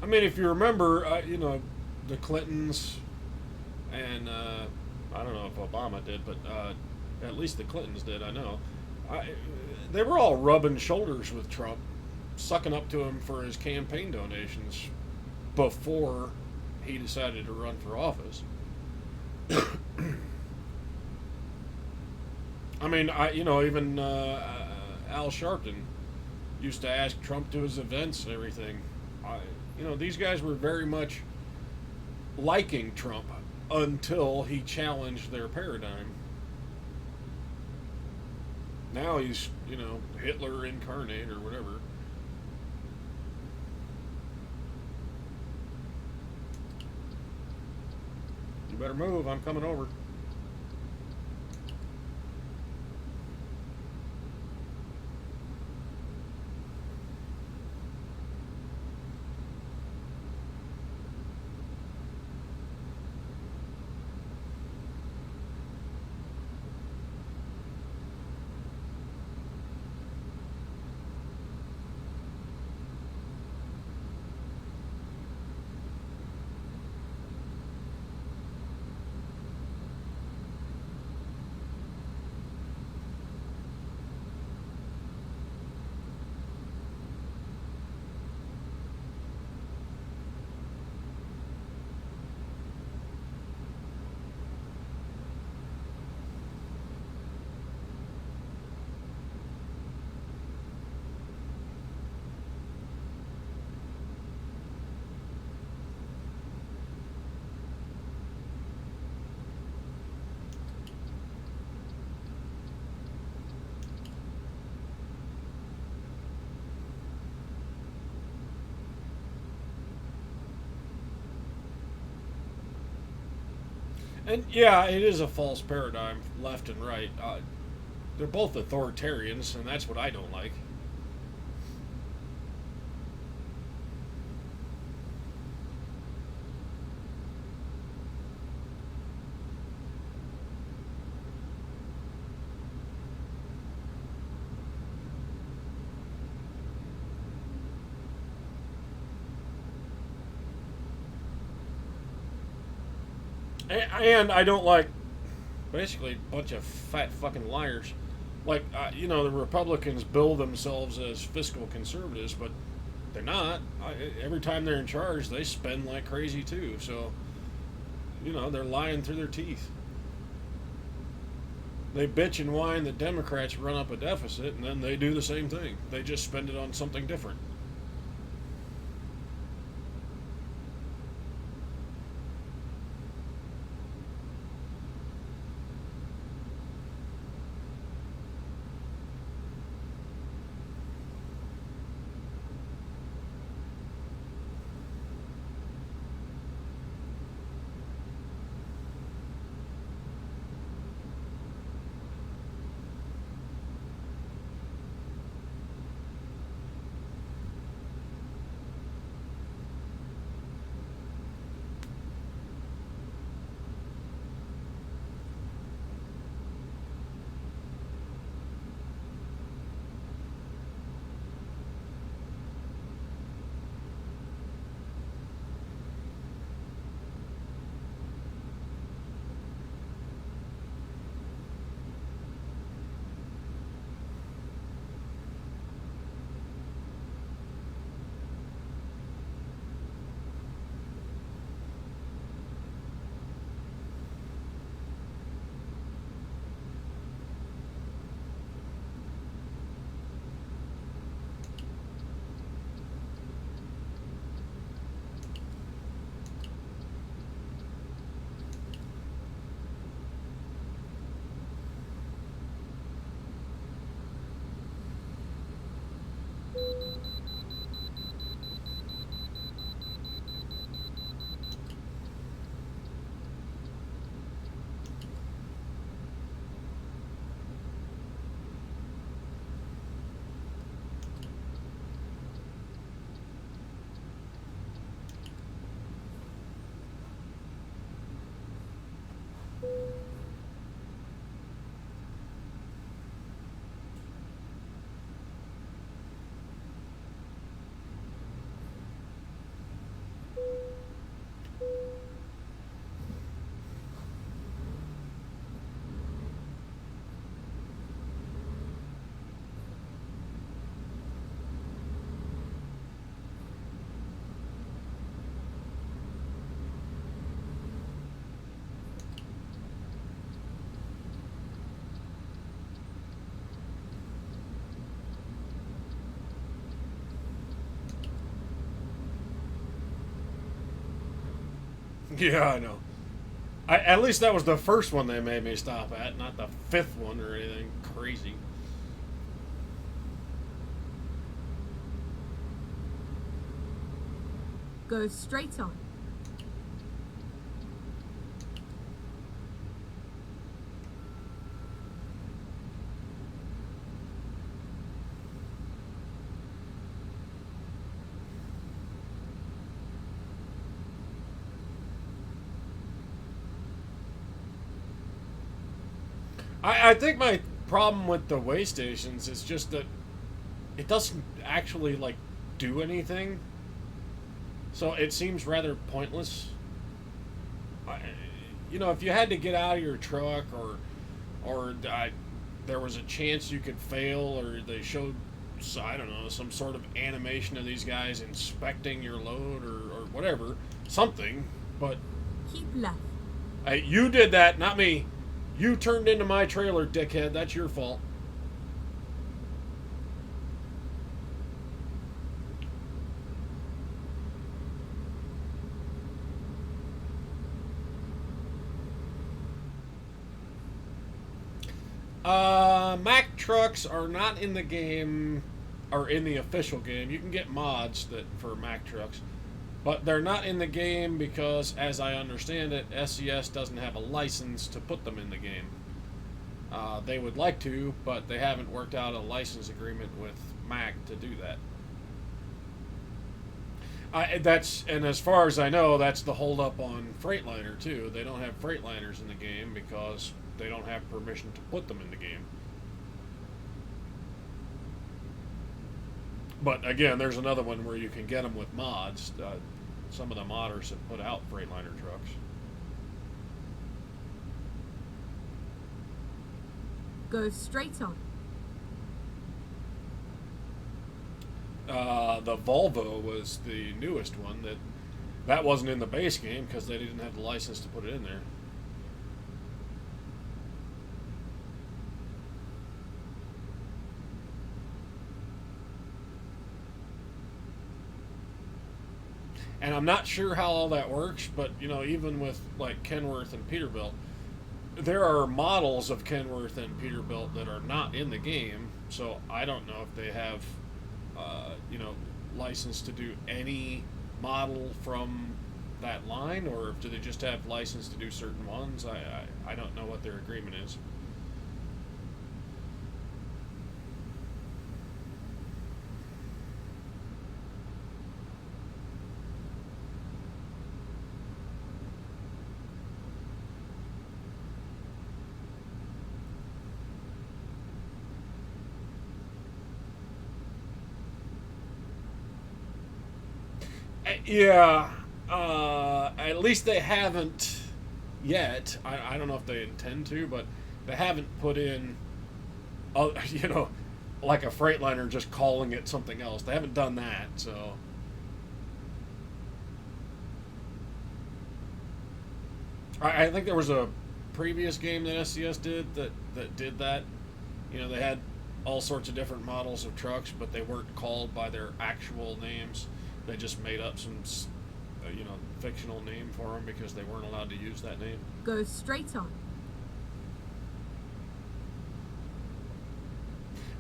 I mean, if you remember, you know, the Clintons and I don't know if Obama did, but at least the Clintons did, I know. They were all rubbing shoulders with Trump, sucking up to him for his campaign donations before he decided to run for office. I mean, you know, even Al Sharpton used to ask Trump to his events and everything. You know, these guys were very much liking Trump until he challenged their paradigm. Now he's, you know, Hitler incarnate or whatever. You better move, I'm coming over. And yeah, it is a false paradigm, left and right. They're both authoritarians, and that's what I don't like. And I don't like basically a bunch of fat fucking liars. Like, you know, the Republicans bill themselves as fiscal conservatives, but they're not. Every time they're in charge, they spend like crazy too. So, they're lying through their teeth. They bitch and whine that Democrats run up a deficit, and then they do the same thing. They just spend it on something different. Yeah, I know. At least that was the first one they made me stop at, not the fifth one or anything crazy. Go straight on. I think my problem with the way stations is just that it doesn't actually like do anything. So it seems rather pointless. I, if you had to get out of your truck or there was a chance you could fail, or they showed, I don't know, some sort of animation of these guys inspecting your load or whatever, something. But Keep left. you did that, not me. You turned into my trailer, dickhead. That's your fault. Mack trucks are not in the game, or in the official game. You can get mods for Mack trucks, but they're not in the game because, as I understand it, SES doesn't have a license to put them in the game. They would like to, but they haven't worked out a license agreement with Mack to do that. And as far as I know, that's the holdup on Freightliner too. They don't have Freightliners in the game because they don't have permission to put them in the game. But again, there's another one where you can get them with mods. Some of the modders have put out Freightliner trucks. Go straight on. The Volvo was the newest one that wasn't in the base game because they didn't have the license to put it in there. And I'm not sure how all that works, but even with like Kenworth and Peterbilt, there are models of Kenworth and Peterbilt that are not in the game. So I don't know if they have, license to do any model from that line, or do they just have license to do certain ones? I don't know what their agreement is. Yeah, at least they haven't yet. I don't know if they intend to, but they haven't put in, you know, like a Freightliner just calling it something else. They haven't done that, so. I think there was a previous game that SCS did that did that. They had all sorts of different models of trucks, but they weren't called by their actual names. They just made up some, fictional name for them because they weren't allowed to use that name. Go straight on.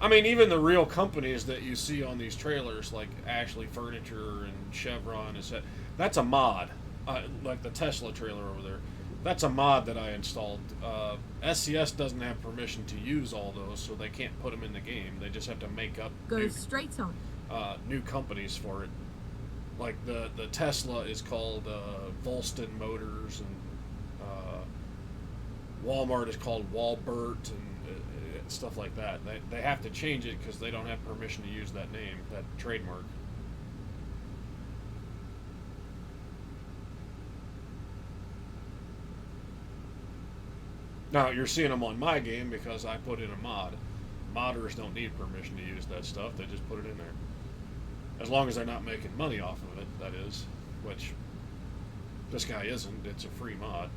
I mean, even the real companies that you see on these trailers, like Ashley Furniture and Chevron, that's a mod. Like the Tesla trailer over there. That's a mod that I installed. SCS doesn't have permission to use all those, so they can't put them in the game. They just have to make up Go straight on. New companies for it. Like the Tesla is called Volston Motors, and Walmart is called Walbert, and stuff like that. They have to change it because they don't have permission to use that name, that trademark. Now, you're seeing them on my game because I put in a mod. Modders don't need permission to use that stuff. They just put it in there. As long as they're not making money off of it, that is. Which this guy isn't. It's a free mod.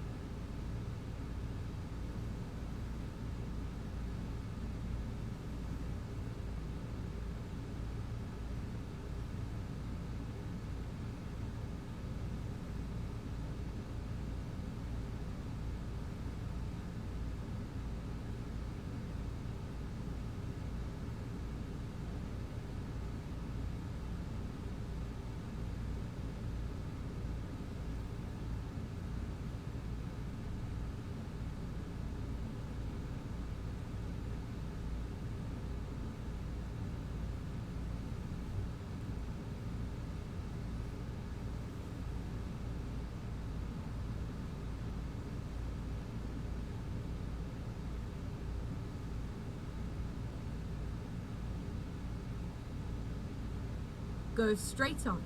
Go straight on.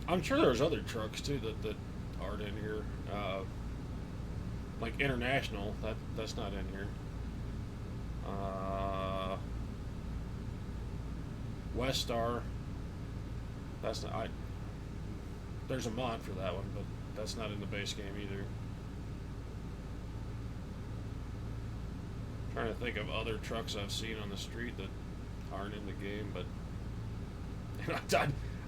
I'm sure there's other trucks too that aren't in here. Like International, that's not in here. Westar, that's not. There's a mod for that one, but that's not in the base game either. Trying to think of other trucks I've seen on the street that aren't in the game, but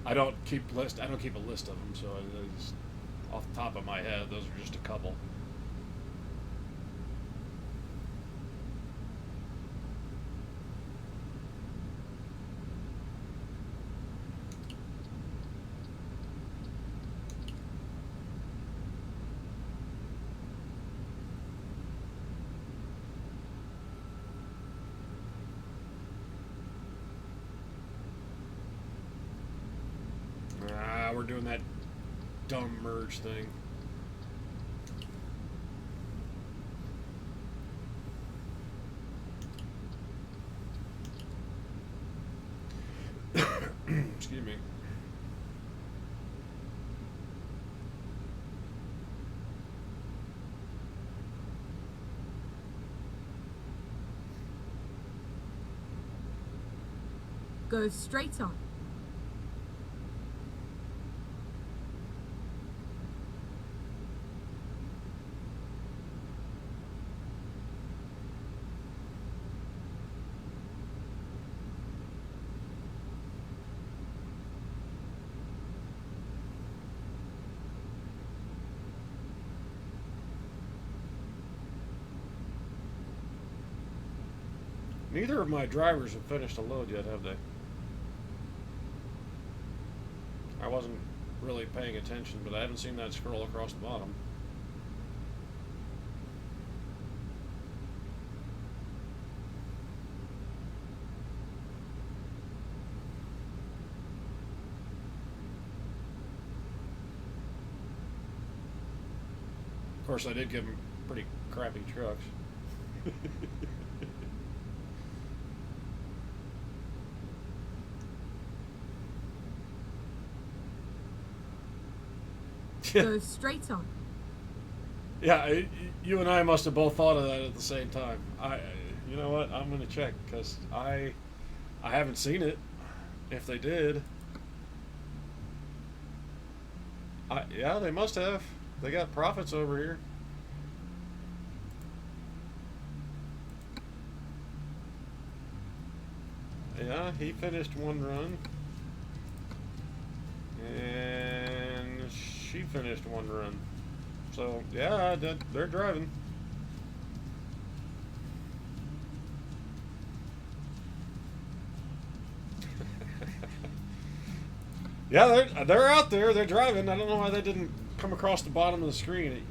I don't keep a list of them, so I just, off the top of my head, those are just a couple. We're doing that dumb merge thing. Excuse me. Goes straight on. Neither of my drivers have finished a load yet, have they? I wasn't really paying attention, but I haven't seen that scroll across the bottom. Of course, I did give them pretty crappy trucks. Goes straight on. Yeah, you and I must have both thought of that at the same time. You know what? I'm gonna check because I haven't seen it. If they did, yeah, they must have. They got profits over here. Yeah, he finished one run, and she finished one run. So yeah, they're driving. Yeah, they're out there. They're driving. I don't know why they didn't come across the bottom of the screen.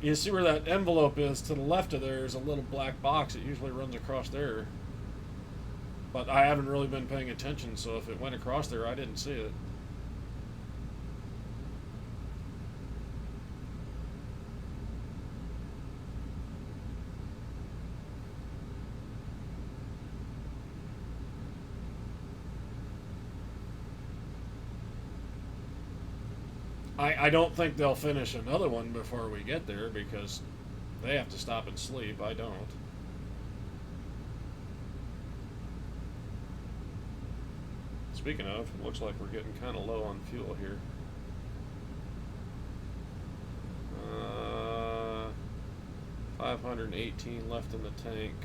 You see where that envelope is? To the left of there is a little black box. It usually runs across there. But I haven't really been paying attention, so if it went across there, I didn't see it. I don't think they'll finish another one before we get there because they have to stop and sleep. I don't. Speaking of, it looks like we're getting kind of low on fuel here. 518 left in the tank.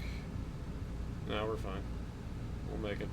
No, we're fine. We'll make it.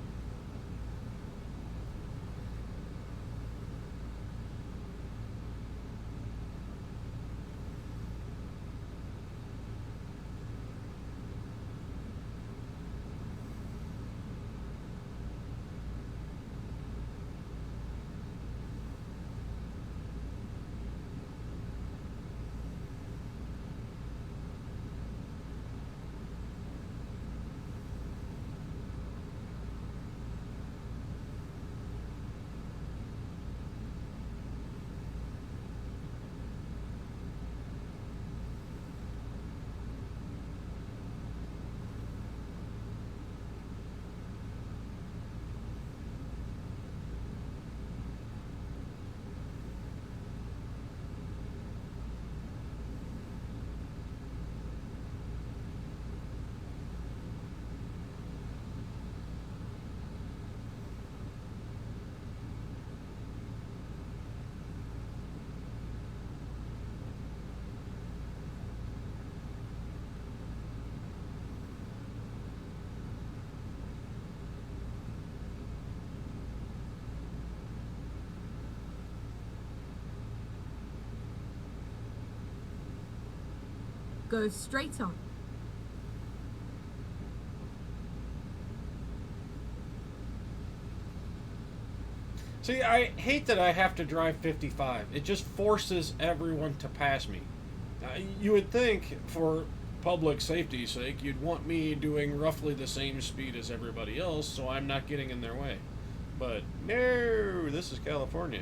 Goes straight on. See, I hate that I have to drive 55. It just forces everyone to pass me. You would think, for public safety's sake, you'd want me doing roughly the same speed as everybody else so I'm not getting in their way. But no, this is California.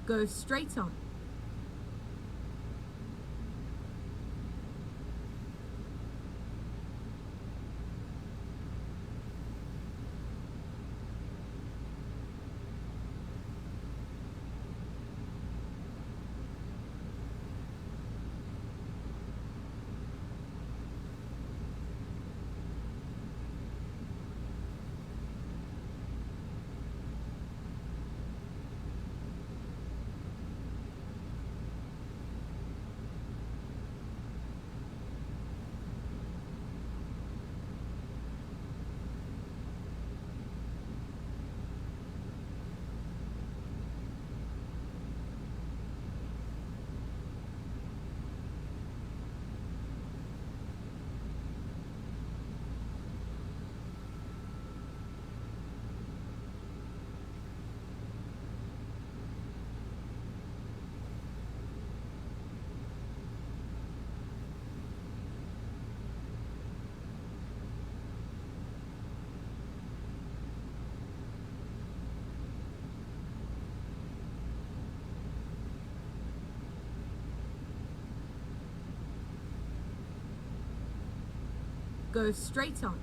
Goes straight on. go straight on.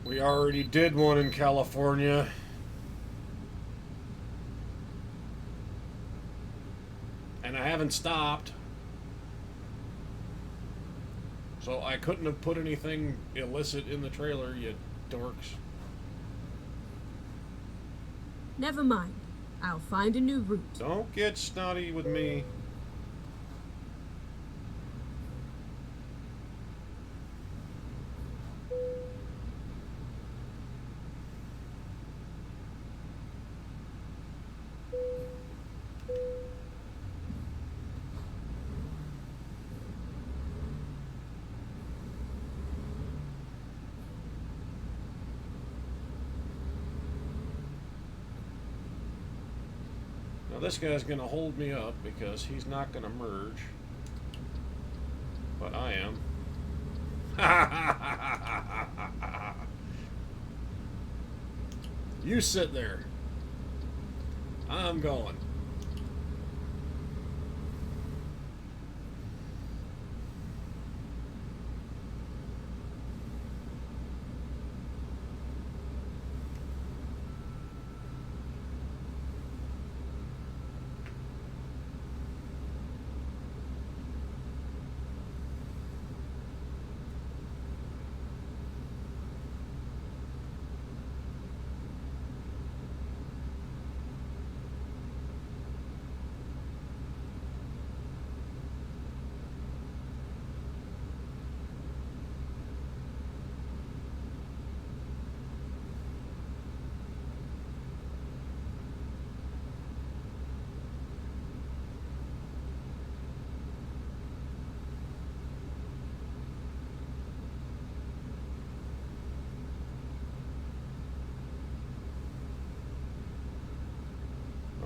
We already did one in California. And I haven't stopped. So I couldn't have put anything illicit in the trailer, you dorks. Never mind. I'll find a new route. Don't get snotty with me. Now this guy's going to hold me up because he's not going to merge. But I am. You sit there. I'm going.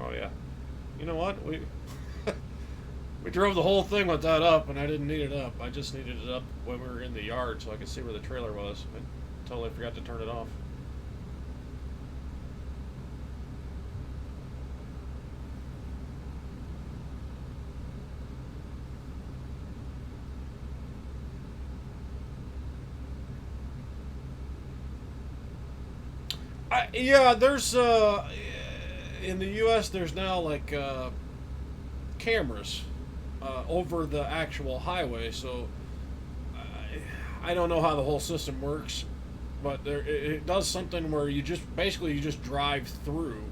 Oh yeah. You know what? We drove the whole thing with that up, and I didn't need it up. I just needed it up when we were in the yard so I could see where the trailer was. I totally forgot to turn it off. Yeah, there's in the U.S. there's now like cameras over the actual highway, so I don't know how the whole system works, but it does something where you just basically you just drive through,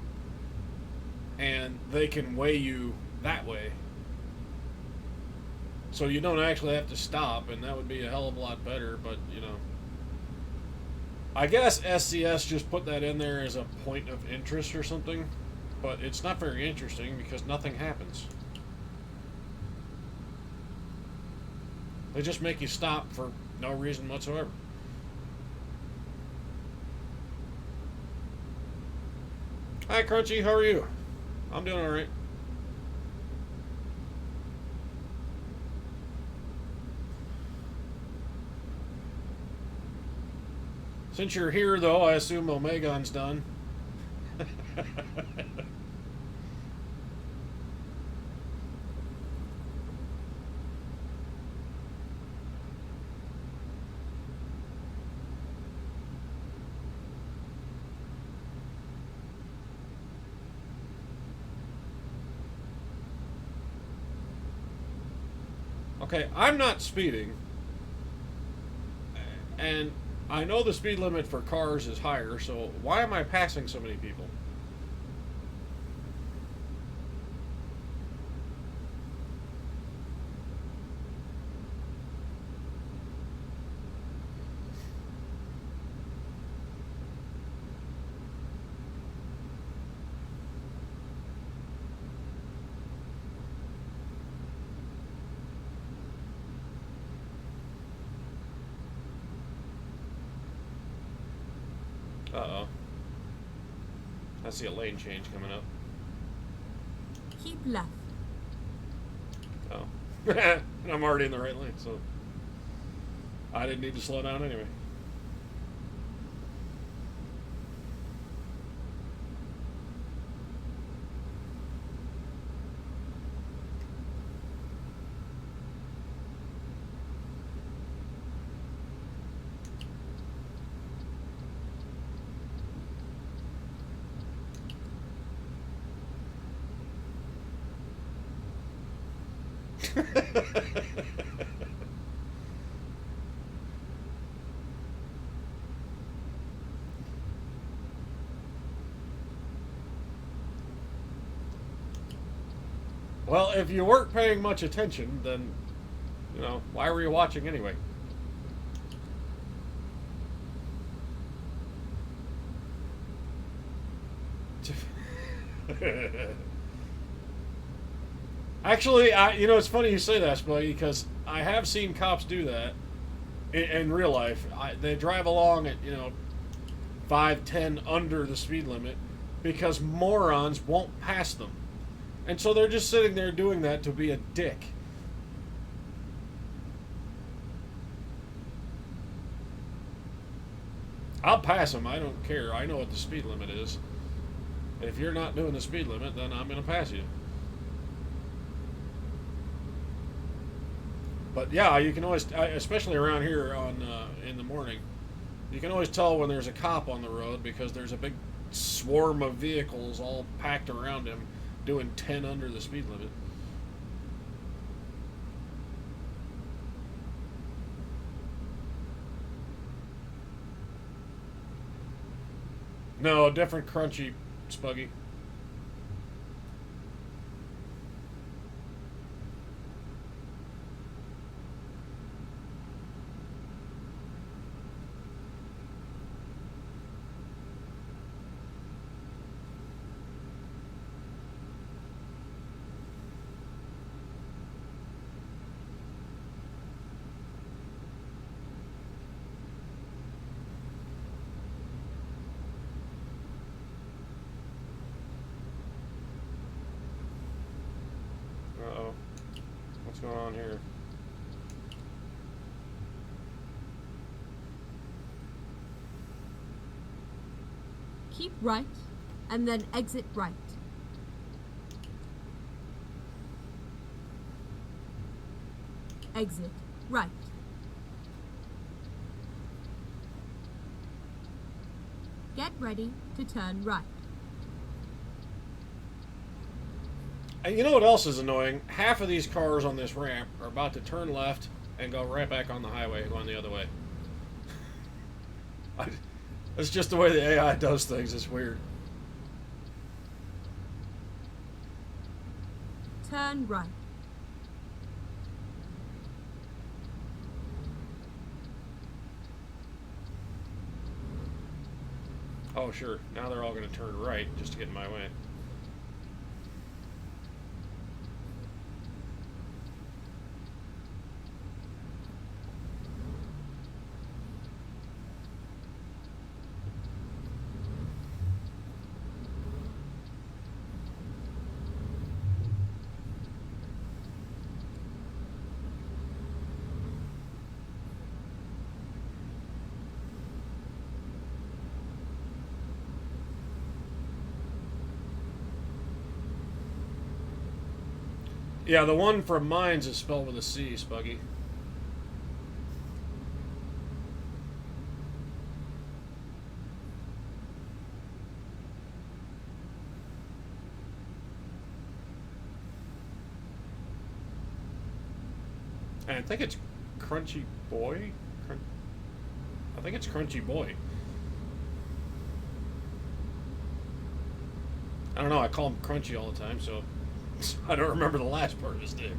and they can weigh you that way, so you don't actually have to stop, and that would be a hell of a lot better. But you know, I guess SCS just put that in there as a point of interest or something, but it's not very interesting because nothing happens. They just make you stop for no reason whatsoever. Hi, Crunchy. How are you? I'm doing all right. Since you're here, though, I assume Omegon's done. Okay, I'm not speeding, and I know the speed limit for cars is higher, so why am I passing so many people? Uh-oh. I see a lane change coming up. Keep left. Oh. And I'm already in the right lane, so I didn't need to slow down anyway. Well, if you weren't paying much attention, then, why were you watching anyway? Actually, it's funny you say that, Spuddy, because I have seen cops do that in real life. They drive along at, 5, 10 under the speed limit because morons won't pass them. And so they're just sitting there doing that to be a dick. I'll pass them. I don't care. I know what the speed limit is. If you're not doing the speed limit, then I'm going to pass you. But yeah, you can always, especially around here in the morning, you can always tell when there's a cop on the road because there's a big swarm of vehicles all packed around him doing 10 under the speed limit. No, different crunchy, Spuggy. Uh-oh. What's going on here? Keep right, and then exit right. Exit right. Get ready to turn right. And you know what else is annoying? Half of these cars on this ramp are about to turn left and go right back on the highway going the other way. That's just the way the AI does things. It's weird. Turn right. Oh, sure. Now they're all going to turn right just to get in my way. Yeah, the one from Mines is spelled with a C, Spuggy. And I think it's Crunchy Boy? I think it's Crunchy Boy. I don't know, I call him Crunchy all the time, so I don't remember the last part of his name.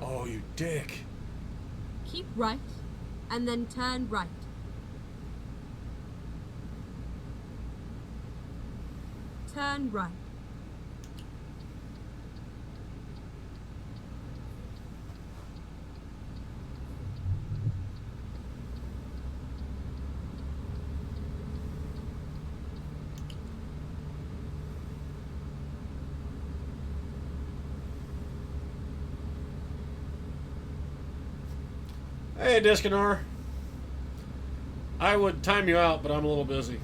Oh, you dick. Keep right, and then turn right. Turn right. Hey, Discanor. I would time you out, but I'm a little busy.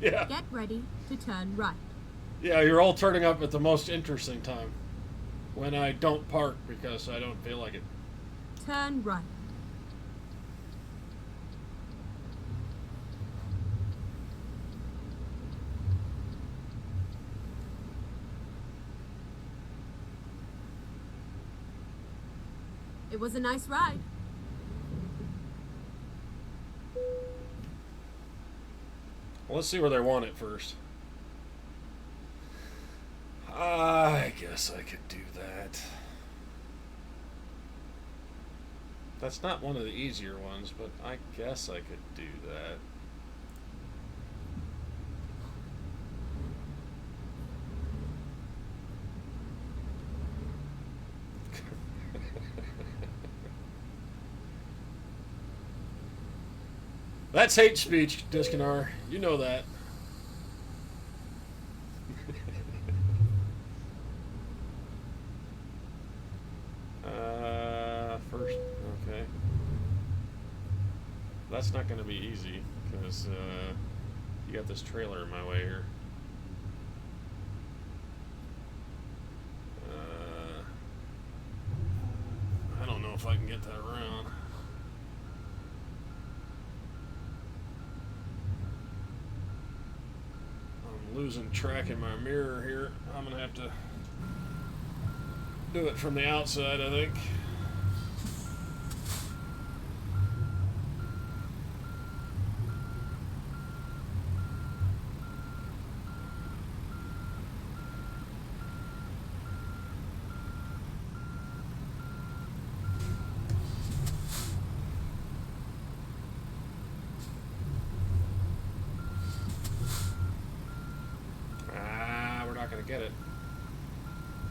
Yeah. Get ready to turn right. Yeah, you're all turning up at the most interesting time. When I don't park because I don't feel like it. Turn right. It was a nice ride. Well, let's see where they want it first. I guess I could do that. That's not one of the easier ones, but I guess I could do that. That's hate speech, Discanar. You know that. First, okay. That's not going to be easy because you got this trailer in my way here. I don't know if I can get that around. I'm losing track in my mirror here. I'm going to have to do it from the outside, I think. We're not going to get it.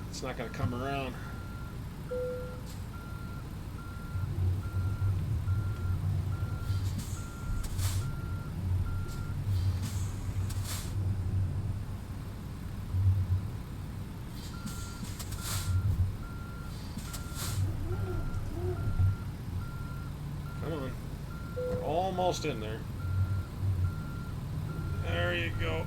It's not going to come around. Come on. We're almost in there. There you go.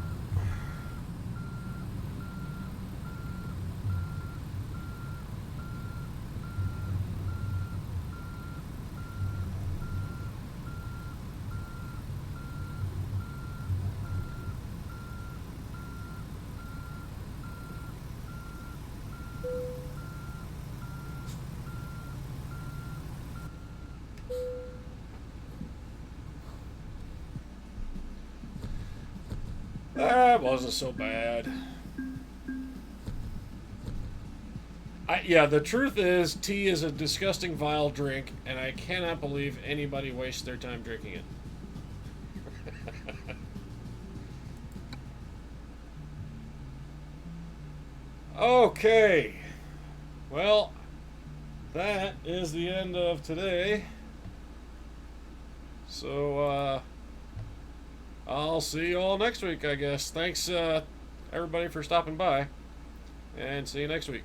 That wasn't so bad. Yeah, the truth is, tea is a disgusting, vile drink, and I cannot believe anybody wastes their time drinking it. Okay. Well, that is the end of today. So, I'll see you all next week, I guess. Thanks, everybody, for stopping by, and see you next week.